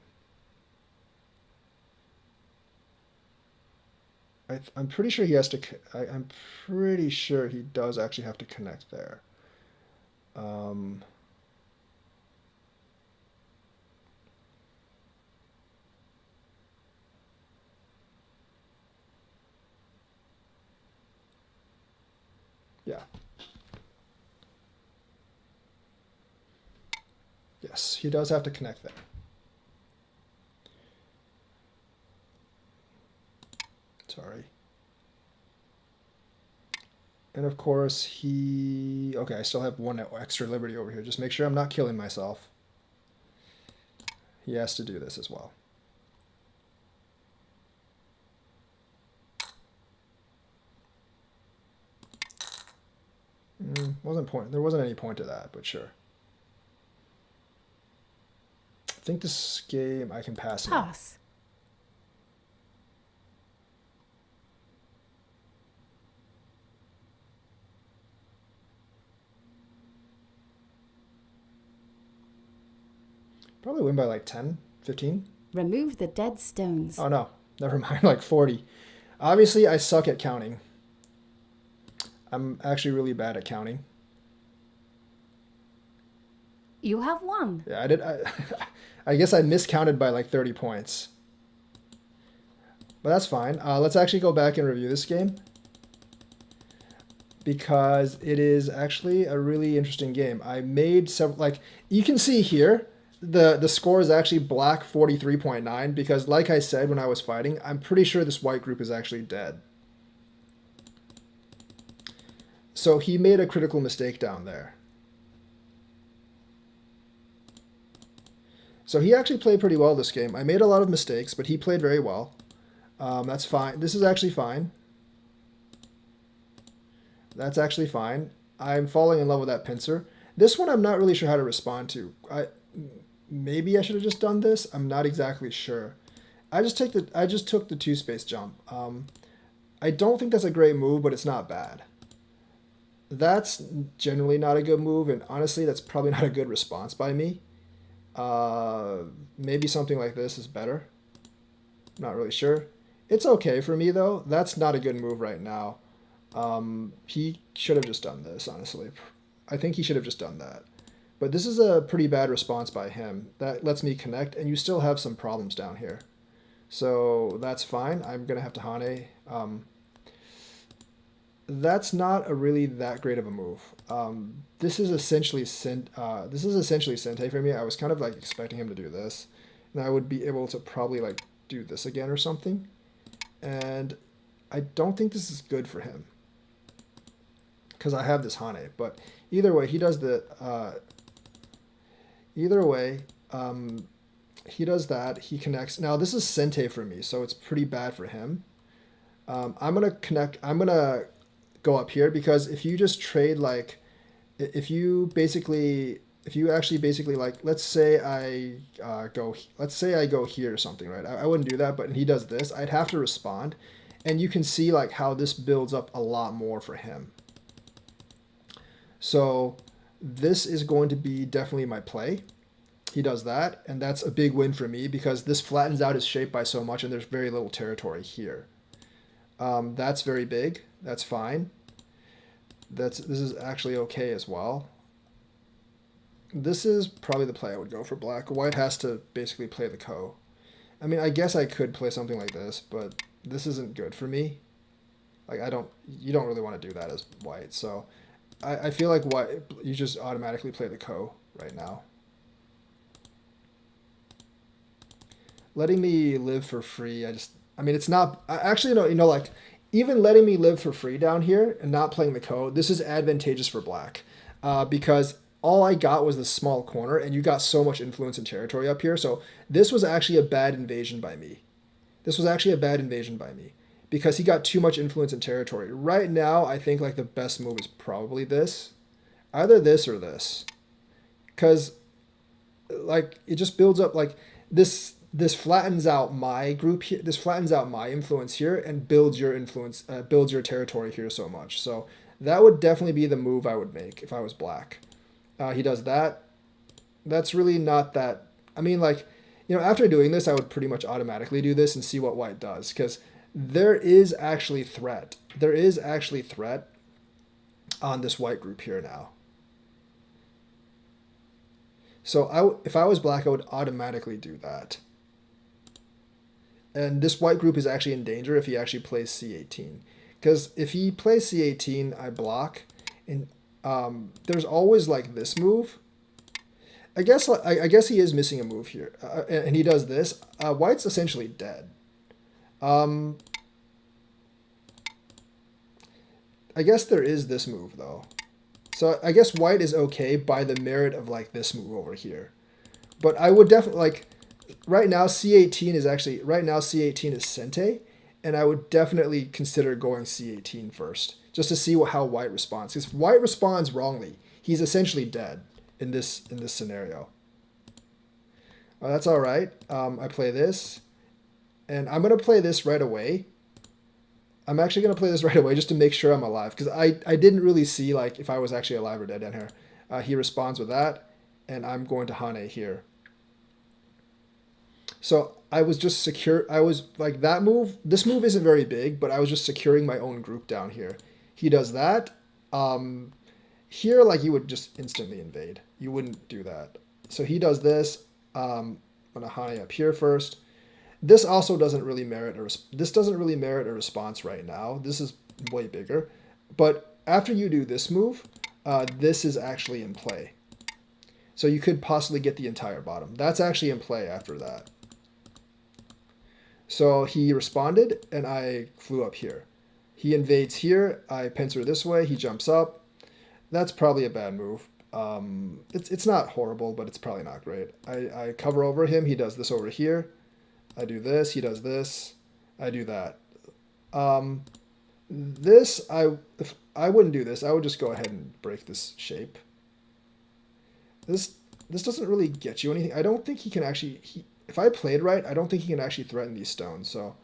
I'm pretty sure he has to, I'm pretty sure he does actually have to connect there. Um, yeah. Yes, he does have to connect there. Sorry. And of course, okay, I still have one extra liberty over here. Just make sure I'm not killing myself. He has to do this as well. There wasn't any point to that, but sure. I think this game I can pass it. Pass. Probably win by like 10, 15. Remove the dead stones. Oh no, never mind, like 40. Obviously, I suck at counting. I'm actually really bad at counting. You have won. Yeah, I guess I miscounted by like 30 points. But that's fine. Let's actually go back and review this game, because it is actually a really interesting game. I made several, like, you can see here, the score is actually black 43.9, because like I said when I was fighting, I'm pretty sure this white group is actually dead. So he made a critical mistake down there. So he actually played pretty well this game. I made a lot of mistakes, but he played very well. That's fine. This is actually fine. That's actually fine. I'm falling in love with that pincer. This one I'm not really sure how to respond to. Maybe I should have just done this. I'm not exactly sure. I just took the 2-space jump. I don't think that's a great move, but it's not bad. That's generally not a good move, and honestly, that's probably not a good response by me. Maybe something like this is better. Not really sure. It's okay for me though. That's not a good move right now. He should have just done this, honestly. I think he should have just done that. But this is a pretty bad response by him. That lets me connect, and you still have some problems down here. So that's fine. I'm going to have to Hane. that's not a really that great of a move. This is essentially Sente for me. I was kind of like expecting him to do this, and I would be able to probably like do this again or something. And I don't think this is good for him because I have this Hane. But either way, he does the either way. He does that. He connects. Now this is Sente for me, so it's pretty bad for him. I'm gonna connect. I'm gonna go up here because if you just trade like, if you actually basically like, let's say I go here or something, right? I wouldn't do that, but he does this. I'd have to respond, and you can see like how this builds up a lot more for him. So this is going to be definitely my play. He does that, and that's a big win for me because this flattens out his shape by so much, and there's very little territory here. That's very big. That's fine. This is actually okay as well. This is probably the play I would go for black. White has to basically play the ko. I mean, I guess I could play something like this, but this isn't good for me. Like you don't really want to do that as white. So I feel like white, you just automatically play the ko right now. Letting me live for free, I mean, it's not, actually, no, like, even letting me live for free down here and not playing the ko, this is advantageous for black. Because all I got was this small corner, and you got so much influence and territory up here, so this was actually a bad invasion by me. Because he got too much influence and territory. Right now, I think, like, the best move is probably this. Either this or this. Because, like, it just builds up, like, this flattens out my group here. This flattens out my influence here and builds your influence, builds your territory here so much. So that would definitely be the move I would make if I was black. He does that. That's really not that. I mean, like, after doing this, I would pretty much automatically do this and see what white does because there is actually threat. There is actually threat on this white group here now. So if I was black, I would automatically do that. And this white group is actually in danger if he actually plays c18. Because if he plays c18, I block. And there's always like this move. I guess he is missing a move here. And he does this. White's essentially dead. I guess there is this move though. So I guess white is okay by the merit of like this move over here. But I would definitely like, right now c18 is Sente, and I would definitely consider going c18 first, just to see how white responds. Because if white responds wrongly, he's essentially dead in this scenario. That's all right. I play this, and I'm gonna play this right away. I'm actually gonna play this right away just to make sure I'm alive, because I didn't really see like if I was actually alive or dead down here. He responds with that, and I'm going to Hane here. So I was just secure. I was like that move. This move isn't very big, but I was just securing my own group down here. He does that. Here, like you would just instantly invade. You wouldn't do that. So he does this. I'm gonna Hane up here first. This also doesn't really merit a response right now. This is way bigger. But after you do this move, this is actually in play. So you could possibly get the entire bottom. That's actually in play after that. So he responded, and I flew up here. He invades here. I pincer this way. He jumps up. That's probably a bad move. It's not horrible, but it's probably not great. I cover over him. He does this over here. I do this. He does this. I do that. If I wouldn't do this, I would just go ahead and break this shape. This doesn't really get you anything. I don't think he can actually. If I played right, I don't think he can actually threaten these stones. So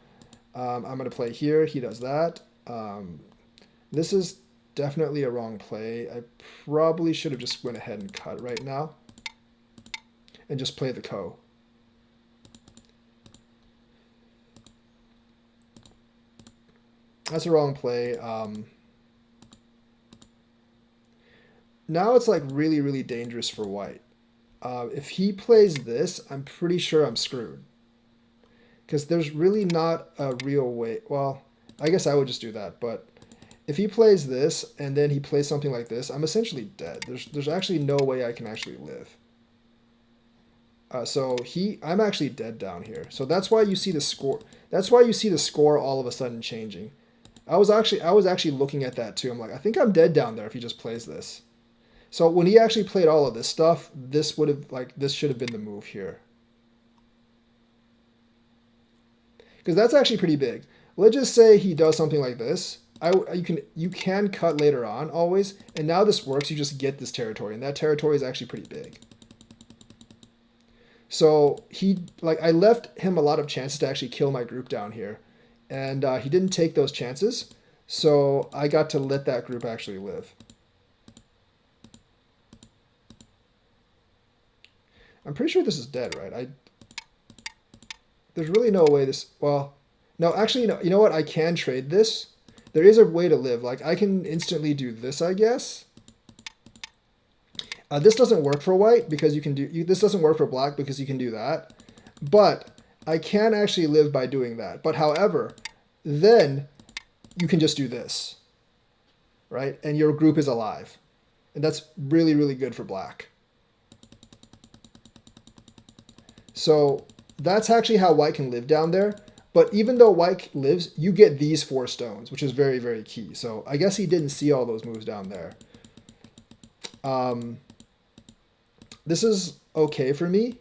I'm going to play here. He does that. This is definitely a wrong play. I probably should have just went ahead and cut right now and just play the ko. That's a wrong play. Now it's like really, really dangerous for white. If he plays this, I'm pretty sure I'm screwed. Because there's really not a real way. Well, I guess I would just do that. But If he plays this and then he plays something like this, I'm essentially dead. There's actually no way I can actually live. I'm actually dead down here. So that's why you see the score. That's why you see the score all of a sudden changing. I was actually looking at that too. I'm like, I think I'm dead down there if he just plays this. So when he actually played all of this stuff, this should have been the move here. Because that's actually pretty big. Let's just say he does something like this. You can cut later on always, and now this works. You just get this territory, and that territory is actually pretty big. So I left him a lot of chances to actually kill my group down here, and he didn't take those chances. So I got to let that group actually live. I'm pretty sure this is dead, right? There's really no way this. Well, no, actually, no. You know what? I can trade this. There is a way to live. Like I can instantly do this, I guess. This doesn't work for white because you can do. This doesn't work for black because you can do that. But I can actually live by doing that. But however, then you can just do this, right? And your group is alive, and that's really, really good for black. So that's actually how white can live down there. But even though white lives, you get these 4 stones, which is very, very key. So I guess he didn't see all those moves down there. This is okay for me.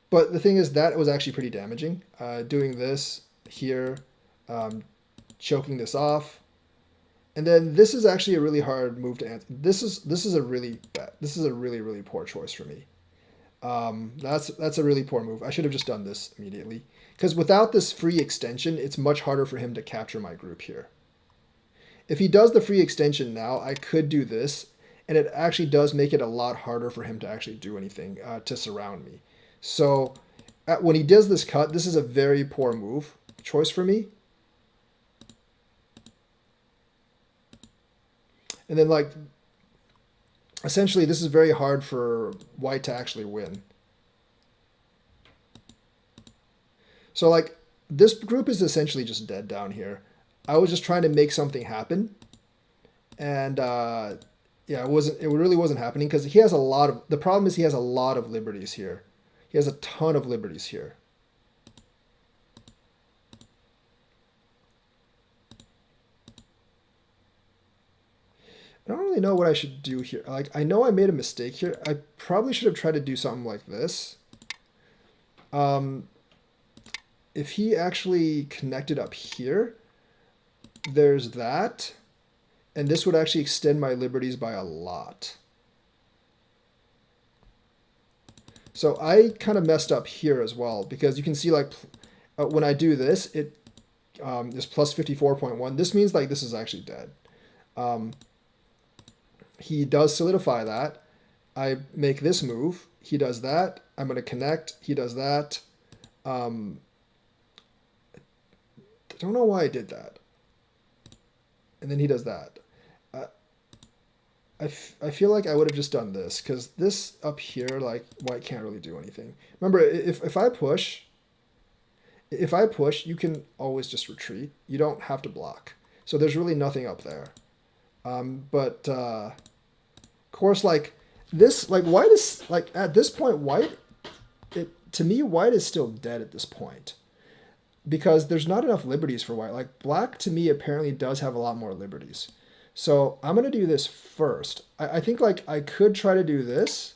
But the thing is that it was actually pretty damaging. Doing this here, choking this off. And then this is actually a really hard move to answer. This is a really bad. This is a really, really poor choice for me. That's a really poor move. I should have just done this immediately. Because without this free extension, it's much harder for him to capture my group here. If he does the free extension now, I could do this, and it actually does make it a lot harder for him to actually do anything to surround me. So when he does this cut, this is a very poor move choice for me. And then essentially this is very hard for white to actually win. So this group is essentially just dead down here. I was just trying to make something happen, and yeah, it really wasn't happening because he has a lot of. The problem is he has a lot of liberties here. He has a ton of liberties here. I don't really know what I should do here. I know I made a mistake here. I probably should have tried to do something like this. If he actually connected up here, there's that. And this would actually extend my liberties by a lot. So I kind of messed up here as well, because you can see when I do this, it is plus 54.1. This means this is actually dead. He does solidify that. I make this move. He does that. I'm going to connect. He does that. I don't know why I did that. And then he does that. I feel like I would have just done this, because this up here, white can't really do anything. Remember, if I push, you can always just retreat. You don't have to block. So there's really nothing up there. But of course, white is at this point, to me, white is still dead at this point, because there's not enough liberties for white. Black to me apparently does have a lot more liberties. So I'm going to do this first. I think I could try to do this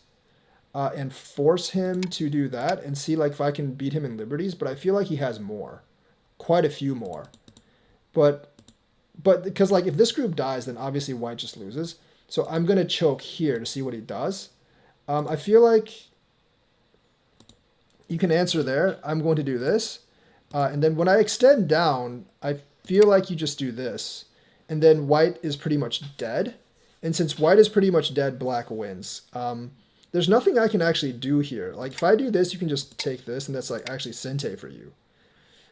and force him to do that and see if I can beat him in liberties, but I feel like he has more, quite a few more. But because if this group dies, then obviously white just loses. So I'm going to choke here to see what he does. I feel like you can answer there. I'm going to do this. And then when I extend down, I feel like you just do this. And then white is pretty much dead. And since white is pretty much dead, black wins. There's nothing I can actually do here. If I do this, you can just take this, and that's actually Sente for you.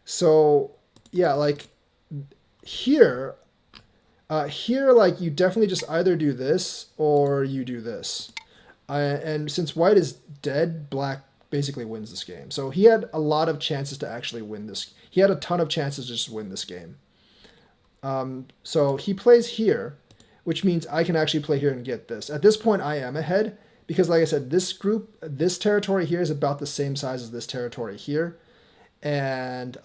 So yeah, here, you definitely just either do this or you do this. And since white is dead, black basically wins this game. So he had a lot of chances to actually win this. He had a ton of chances to just win this game. So he plays here, which means I can actually play here and get this. At this point, I am ahead because, like I said, this territory here is about the same size as this territory here. And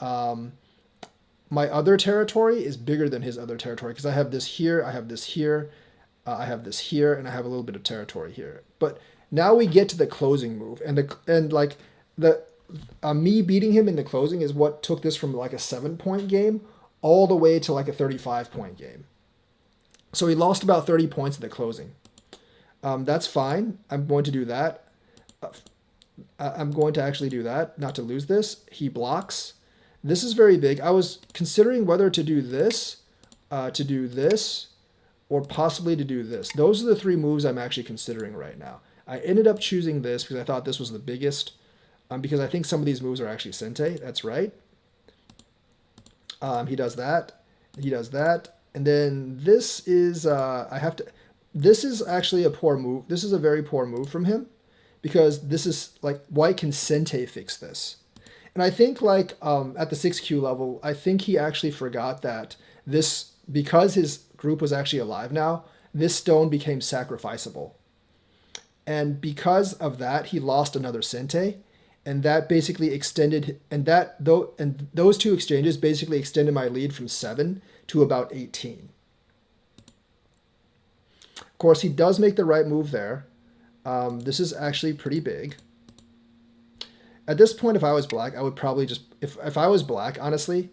my other territory is bigger than his other territory because I have this here, I have this here, I have this here, and I have a little bit of territory here. But now we get to the closing move, and like the me beating him in the closing is what took this from like a 7-point game all the way to like a 35-point game. So he lost about 30 points in the closing. That's fine. I'm going to do that. I'm going to actually do that, not to lose this. He blocks. This is very big. I was considering whether to do this, or possibly to do this. Those are the 3 moves I'm actually considering right now. I ended up choosing this because I thought this was the biggest, because I think some of these moves are actually Sente. That's right. He does that. He does that. And then this is, this is actually a poor move. This is a very poor move from him because this is like, why can Sente fix this? And I think like at the 6Q level, I think he actually forgot that this, because his group was actually alive now, this stone became sacrificable. And because of that, he lost another Sente. And that basically extended, and those 2 exchanges basically extended my lead from 7 to about 18. Of course, he does make the right move there. This is actually pretty big. At this point, if I was black, I would probably just, if I was black, honestly,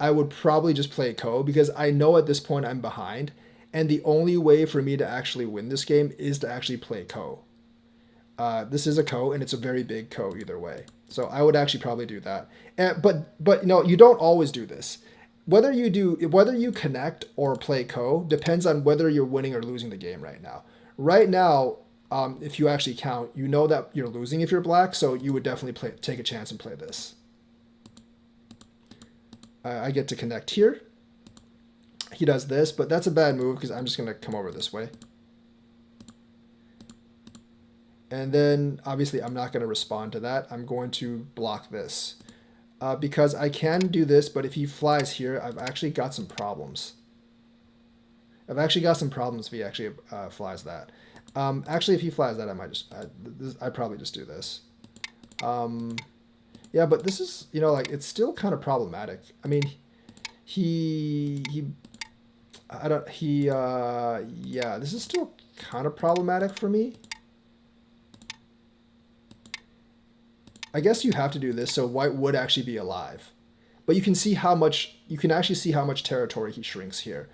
I would probably just play Ko because I know at this point I'm behind. And the only way for me to actually win this game is to actually play Ko. This is a Ko, and it's a very big Ko either way. So I would actually probably do that. But you know, you don't always do this. Whether you connect or play Ko depends on whether you're winning or losing the game right now. Right now, if you actually count, you know that you're losing if you're black, so you would definitely take a chance and play this. I get to connect here. He does this, but that's a bad move because I'm just going to come over this way. And then, obviously, I'm not going to respond to that. I'm going to block this. Because I can do this, but if he flies here, I've actually got some problems. I've actually got some problems if he actually flies that. Actually, if he flies that, I might just... I'd probably just do this. Yeah, but this is, you know, like, it's still kind of problematic. I mean, yeah, this is still kind of problematic for me. I guess you have to do this so white would actually be alive. But you can see how much, you can actually see how much territory he shrinks here.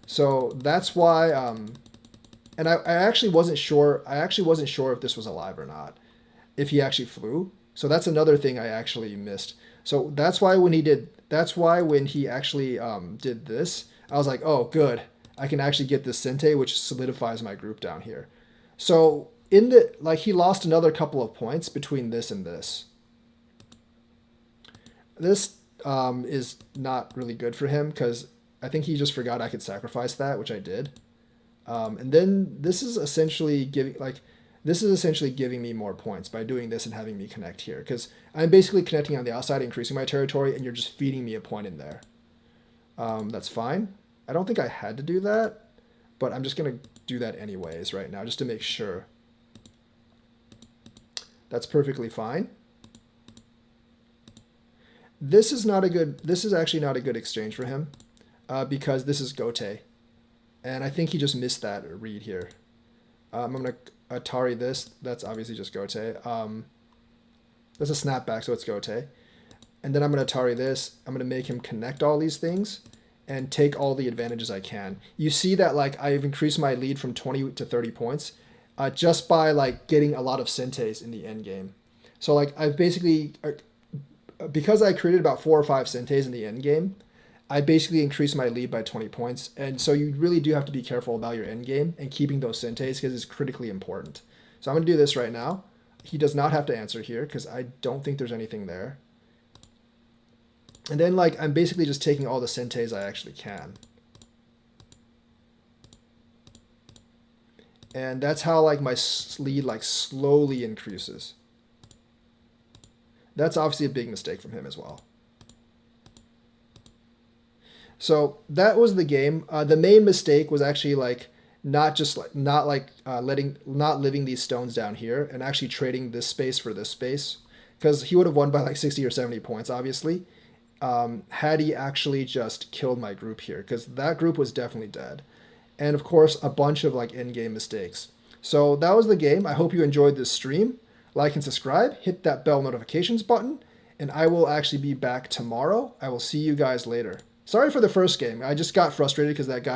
So that's why, and I actually wasn't sure if this was alive or not, if he actually flew. So that's another thing I actually missed. So that's why when he actually did this, I was like, oh, good. I can actually get this Sente, which solidifies my group down here. So he lost another couple of points between this and this. This is not really good for him because I think he just forgot I could sacrifice that, which I did. And then this is essentially giving me more points by doing this and having me connect here because I'm basically connecting on the outside, increasing my territory, and you're just feeding me a point in there. That's fine. I don't think I had to do that, but I'm just going to do that anyways right now just to make sure. That's perfectly fine. This is actually not a good exchange for him because this is Gote. And I think he just missed that read here. I'm going to Atari this. That's obviously just Gote. That's a snapback, so it's Gote. And then I'm going to Atari this. I'm going to make him connect all these things and take all the advantages I can. You see that like I've increased my lead from 20 to 30 points just by like getting a lot of Sentes in the end game. So like I've basically, because I created about 4 or 5 Sentes in the end game, I basically increased my lead by 20 points. And so you really do have to be careful about your end game and keeping those Sentes because it's critically important. So I'm going to do this right now. He does not have to answer here because I don't think there's anything there. And then like I'm basically just taking all the Sentes I actually can. And that's how like my lead like slowly increases. That's obviously a big mistake from him as well. So that was the game. The main mistake was actually like not living these stones down here and actually trading this space for this space, because he would have won by like 60 or 70 points, obviously, had he actually just killed my group here, because that group was definitely dead. And of course, a bunch of like in-game mistakes. So that was the game. I hope you enjoyed this stream. Like and subscribe, hit that bell notifications button, and I will actually be back tomorrow. I will see you guys later. Sorry for the first game. I just got frustrated because that guy